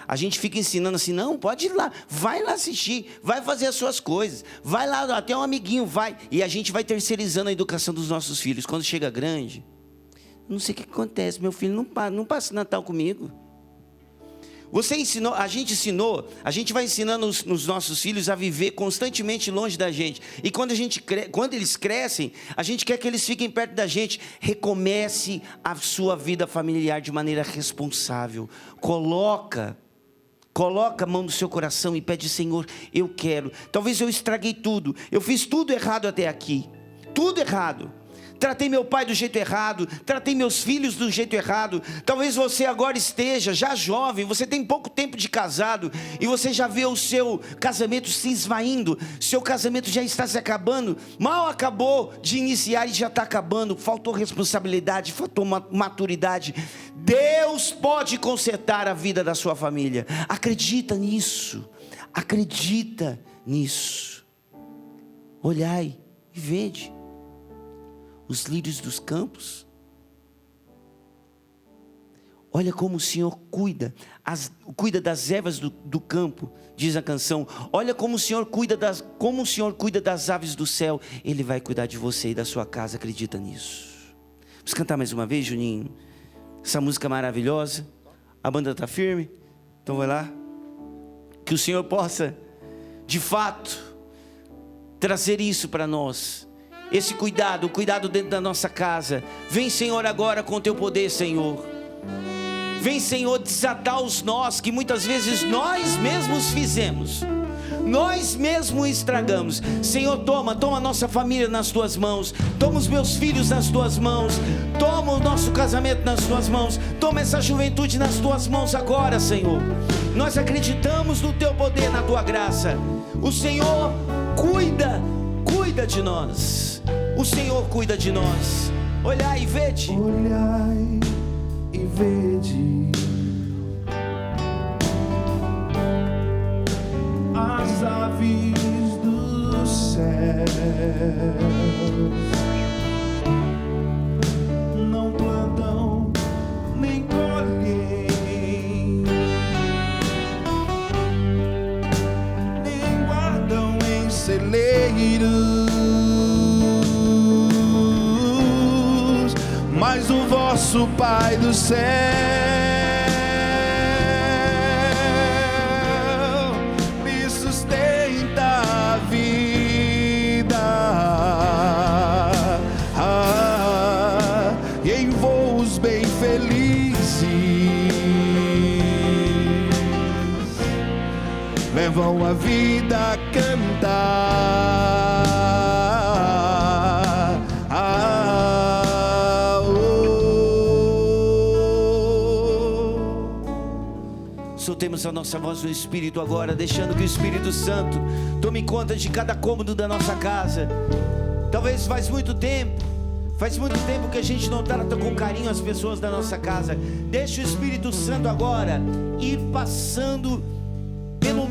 A gente fica ensinando assim, não, pode ir lá, vai lá assistir, vai fazer as suas coisas, vai lá, até um amiguinho, vai. E a gente vai terceirizando a educação dos nossos filhos. Quando chega grande, não sei o que acontece, meu filho não passa Natal comigo. Você ensinou, a gente vai ensinando os nossos filhos a viver constantemente longe da gente. E quando eles crescem, a gente quer que eles fiquem perto da gente. Recomece a sua vida familiar de maneira responsável. Coloca a mão no seu coração e pede: Senhor, eu quero. Talvez eu estraguei tudo. Eu fiz tudo errado até aqui. Tudo errado. Tratei meu pai do jeito errado, tratei meus filhos do jeito errado. Talvez você agora esteja já jovem, você tem pouco tempo de casado e você já vê o seu casamento se esvaindo, seu casamento já está se acabando, mal acabou de iniciar e já está acabando. Faltou responsabilidade, faltou maturidade. Deus pode consertar a vida da sua família. Acredita nisso, olhai e vede os lírios dos campos. Olha como o Senhor cuida das ervas do campo, diz a canção. Olha como o Senhor cuida das aves do céu. Ele vai cuidar de você e da sua casa. Acredita nisso. Vamos cantar mais uma vez, Juninho? Essa música maravilhosa. A banda está firme? Então vai lá. Que o Senhor possa, de fato, trazer isso para nós. Esse cuidado, o cuidado dentro da nossa casa. Vem, Senhor, agora com o teu poder, Senhor. Vem, Senhor, desatar os nós que muitas vezes nós mesmos fizemos. Nós mesmos estragamos. Senhor, toma a nossa família nas tuas mãos. Toma os meus filhos nas tuas mãos. Toma o nosso casamento nas tuas mãos. Toma essa juventude nas tuas mãos agora, Senhor. Nós acreditamos no teu poder, na tua graça. O Senhor cuida de nós. O Senhor cuida de nós. Olhai e vede. Olhai e vede as aves do céu. Não plantam nem colhem, nem guardam em celeiros, mas o vosso Pai do céu me sustenta a vida, e em voos bem felizes levam a vida a cantar. Soltemos a nossa voz no Espírito agora, deixando que o Espírito Santo tome conta de cada cômodo da nossa casa. Talvez faz muito tempo que a gente não trata com carinho as pessoas da nossa casa. Deixa o Espírito Santo agora ir passando pelo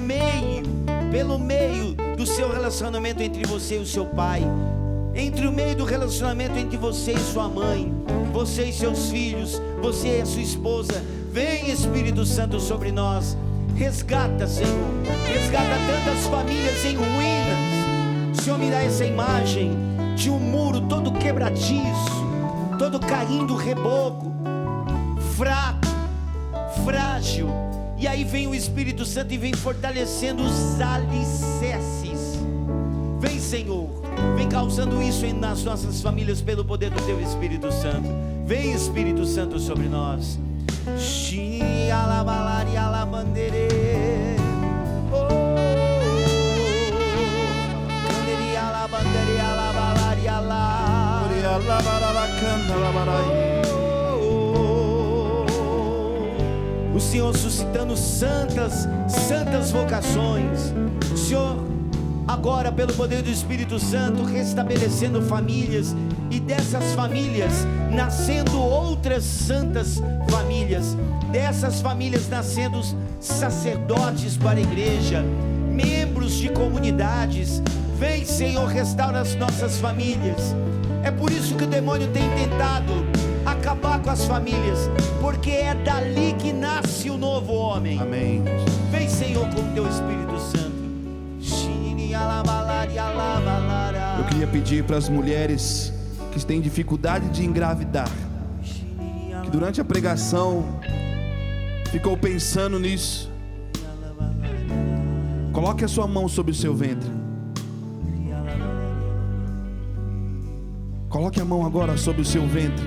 meio do seu relacionamento entre você e o seu pai, entre o meio do relacionamento entre você e sua mãe, você e seus filhos, você e a sua esposa. Vem, Espírito Santo, sobre nós. Resgata, Senhor. Resgata tantas famílias em ruínas. Senhor, me dá essa imagem de um muro todo quebradiço, todo caindo, reboco, fraco, frágil. E aí vem o Espírito Santo e vem fortalecendo os alicerces. Vem, Senhor, vem causando isso nas nossas famílias pelo poder do Teu Espírito Santo. Vem, Espírito Santo, sobre nós. O Senhor suscitando santas vocações. O Senhor agora, pelo poder do Espírito Santo, restabelecendo famílias, e dessas famílias nascendo outras santas famílias, dessas famílias nascendo sacerdotes para a igreja, membros de comunidades. Vem, Senhor, restaura as nossas famílias. É por isso que o demônio tem tentado acabar com as famílias, porque é dali que nasce o novo homem. Amém. Vem, Senhor, com o teu Espírito Santo. Eu queria pedir para as mulheres que têm dificuldade de engravidar, que durante a pregação ficou pensando nisso, coloque a sua mão sobre o seu ventre. Coloque a mão agora sobre o seu ventre.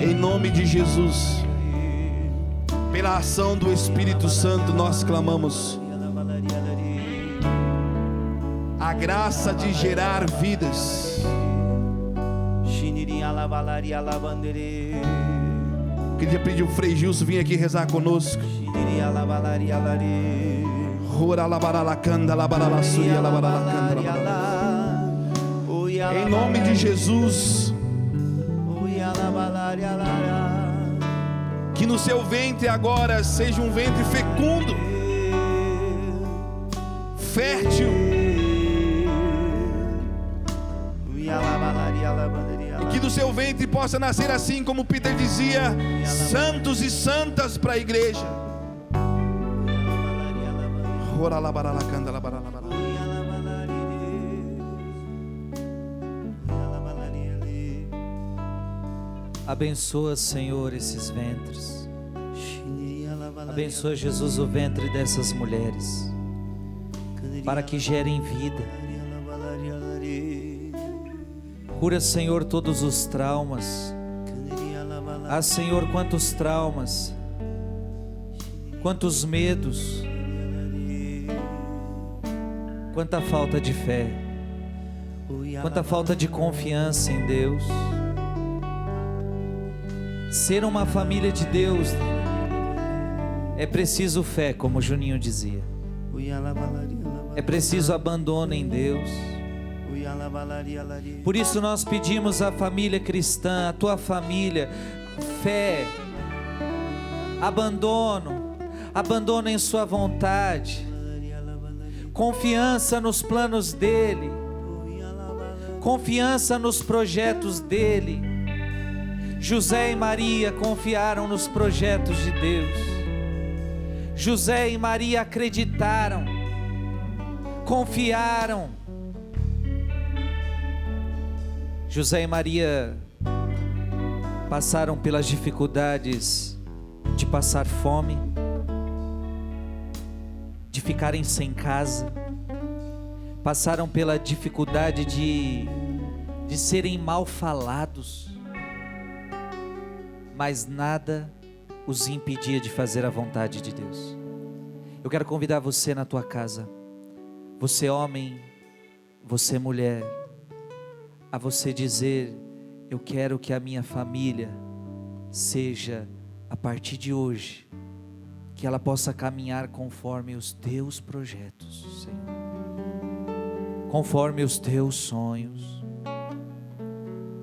Em nome de Jesus, pela ação do Espírito Santo, nós clamamos a graça de gerar vidas. Queria pedir o Frei Gilson vir aqui rezar conosco. Em nome de Jesus, que no seu ventre agora seja um ventre fecundo, fértil, que do seu ventre possa nascer, assim como Peter dizia, santos e santas para a igreja. Abençoa, Senhor, esses ventres. Abençoa, Jesus, o ventre dessas mulheres, para que gerem vida. Cura, Senhor, todos os traumas. Ah, Senhor, quantos traumas, quantos medos, quanta falta de fé, quanta falta de confiança em Deus. Ser uma família de Deus é preciso fé, como o Juninho dizia. É preciso abandono em Deus. Por isso nós pedimos à família cristã, à tua família, fé, abandono em sua vontade, confiança nos planos dEle, confiança nos projetos dEle. José e Maria confiaram nos projetos de Deus. José e Maria acreditaram, confiaram. José e Maria passaram pelas dificuldades de passar fome, de ficarem sem casa, passaram pela dificuldade de serem mal falados, mas nada os impedia de fazer a vontade de Deus. Eu quero convidar você na tua casa, você homem, você mulher, a você dizer: eu quero que a minha família seja, a partir de hoje, que ela possa caminhar conforme os teus projetos, Senhor, conforme os teus sonhos,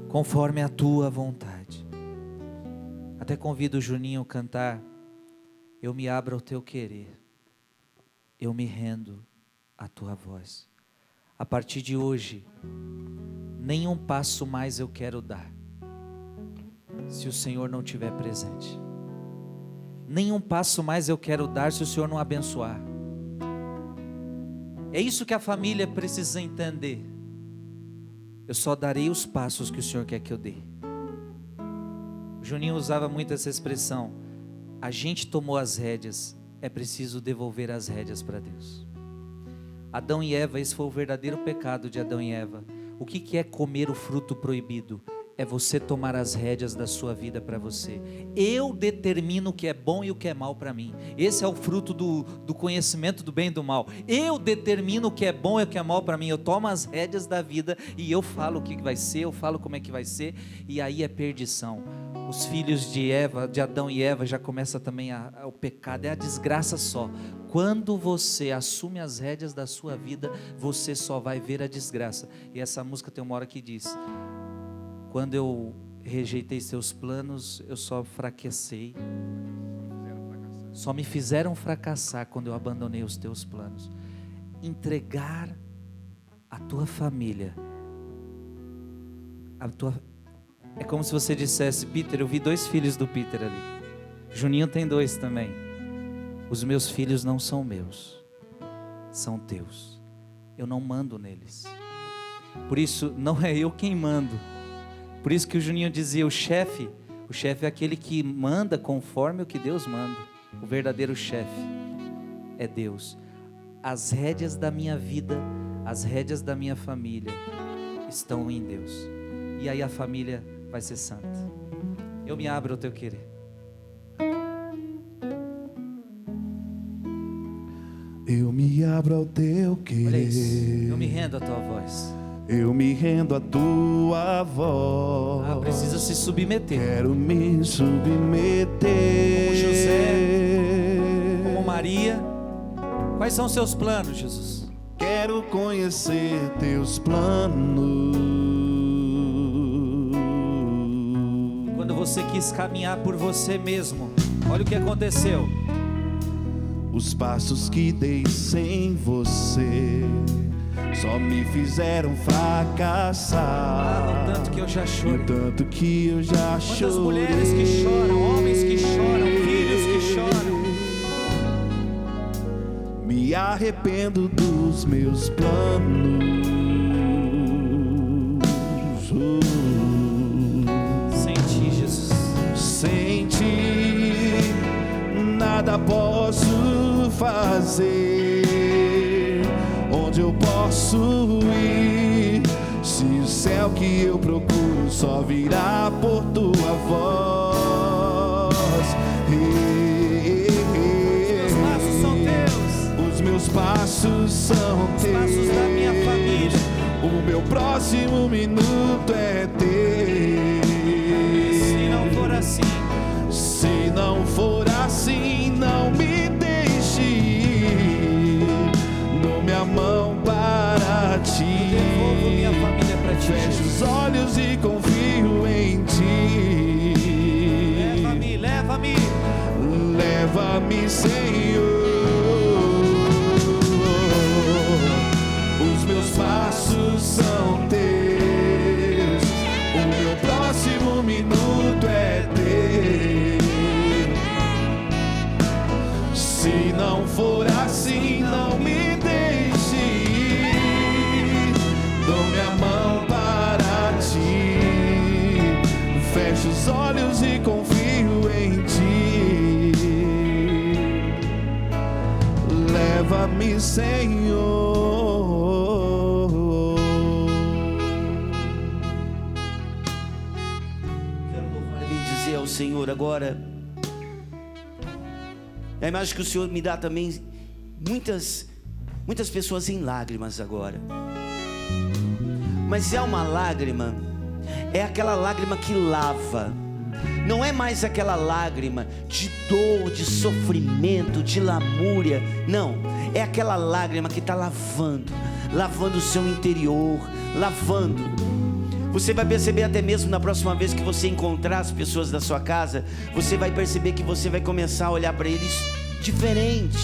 conforme a tua vontade. Até convido o Juninho a cantar: eu me abro ao teu querer, eu me rendo à tua voz. A partir de hoje, nenhum passo mais eu quero dar, se o Senhor não estiver presente. Nenhum passo mais eu quero dar, se o Senhor não abençoar. É isso que a família precisa entender. Eu só darei os passos que o Senhor quer que eu dê. O Juninho usava muito essa expressão: a gente tomou as rédeas, é preciso devolver as rédeas para Deus. Adão e Eva, esse foi o verdadeiro pecado de Adão e Eva. O que é comer o fruto proibido? é você tomar as rédeas da sua vida para você. Eu determino o que é bom e o que é mal para mim. Esse é o fruto do conhecimento do bem e do mal. Eu determino o que é bom e o que é mal para mim. Eu tomo as rédeas da vida e eu falo o que vai ser, eu falo como é que vai ser, e aí é perdição. Os filhos de Adão e Eva, já começa também o pecado, é a desgraça só. Quando você assume as rédeas da sua vida, você só vai ver a desgraça. E essa música tem uma hora que diz: quando eu rejeitei seus planos, eu só fraquecei. Só me fizeram fracassar quando eu abandonei os teus planos. Entregar a tua família, é como se você dissesse: Peter, eu vi 2 filhos do Peter ali. Juninho tem 2 também. Os meus filhos não são meus, são teus. Eu não mando neles. Por isso, não é eu quem mando. Por isso que o Juninho dizia: o chefe é aquele que manda conforme o que Deus manda. O verdadeiro chefe é Deus. As rédeas da minha vida, as rédeas da minha família estão em Deus. E aí a família vai ser santa. Eu me abro ao teu querer. Eu me abro ao teu querer. Olha isso. Eu me rendo à tua voz. Eu me rendo à tua voz. Precisa se submeter. Quero me submeter. Como José, como Maria. Quais são os seus planos, Jesus? Quero conhecer teus planos. Quando você quis caminhar por você mesmo, olha o que aconteceu. Os passos que dei sem você só me fizeram fracassar. O tanto que eu já chorei. O tanto que eu já chorei. Quantas mulheres que choram, homens que choram, filhos que choram. Me arrependo dos meus planos. Sem ti, Jesus. Sem ti nada posso fazer. Onde eu posso ir, se o céu que eu procuro só virá por tua voz? Os meus passos são teus. Os passos da minha família. O meu próximo minuto é teu. Se não for assim, se não for assim, não me deixe ir. Dou minha mão para ti. Devolvo minha família para ti. Fecho os olhos e confio em ti. Leva-me, leva-me. Leva-me, Senhor. Os meus passos são teus. O meu próximo minuto é teu. Se não for assim, não me deixe ir. Dou minha mão para ti. Fecho os olhos e confio em ti. Leva-me, Senhor. Quero louvar e dizer ao Senhor agora. A imagem que o Senhor me dá também, muitas pessoas em lágrimas agora. Mas é uma lágrima, é aquela lágrima que lava. Não é mais aquela lágrima de dor, de sofrimento, de lamúria. Não, é aquela lágrima que está lavando o seu interior, lavando. Você vai perceber até mesmo na próxima vez que você encontrar as pessoas da sua casa, você vai perceber que você vai começar a olhar para eles diferente.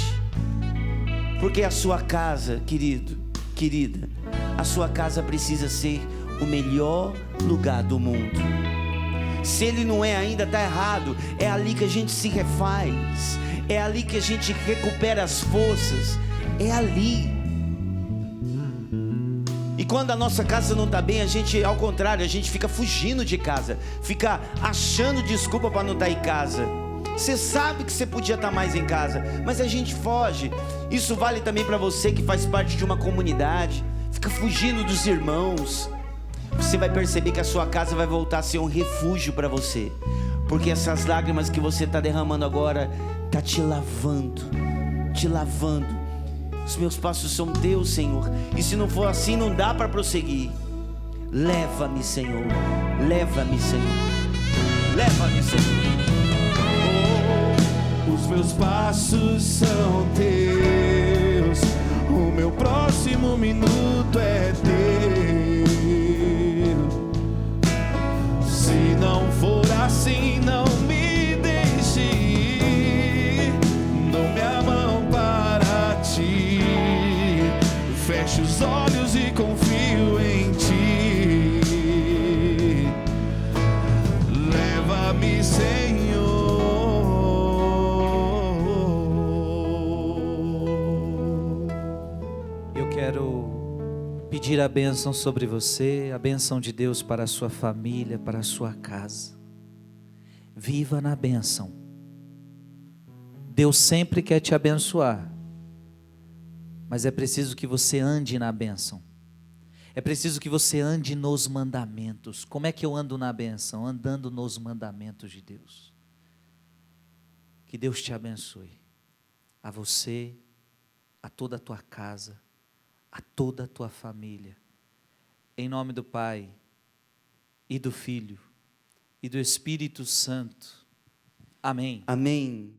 Porque a sua casa, querido, querida, a sua casa precisa ser o melhor lugar do mundo. Se ele não é ainda, está errado. É ali que a gente se refaz, é ali que a gente recupera as forças, é ali. E quando a nossa casa não está bem, a gente, ao contrário, a gente fica fugindo de casa, fica achando desculpa para não estar em casa. Você sabe que você podia estar mais em casa, mas a gente foge. Isso vale também para você que faz parte de uma comunidade, fica fugindo dos irmãos. você vai perceber que a sua casa vai voltar a ser um refúgio para você, porque essas lágrimas que você está derramando agora está te lavando, te lavando. Os meus passos são teus, Senhor, e se não for assim não dá para prosseguir. Leva-me, Senhor, leva-me, Senhor, leva-me, Senhor. Os meus passos são teus, o meu próximo minuto é teu. Se não for assim, não me deixe ir. Dou minha mão para ti, fecho os olhos e confio em ti. Leva-me, Senhor. Eu quero pedir a bênção sobre você, a bênção de Deus para a sua família, para a sua casa. Viva na bênção. Deus sempre quer te abençoar, mas é preciso que você ande na bênção. É preciso que você ande nos mandamentos. Como é que eu ando na bênção? Andando nos mandamentos de Deus. Que Deus te abençoe, a você, a toda a tua casa, a toda a tua família, em nome do Pai, e do Filho, e do Espírito Santo. Amém. Amém.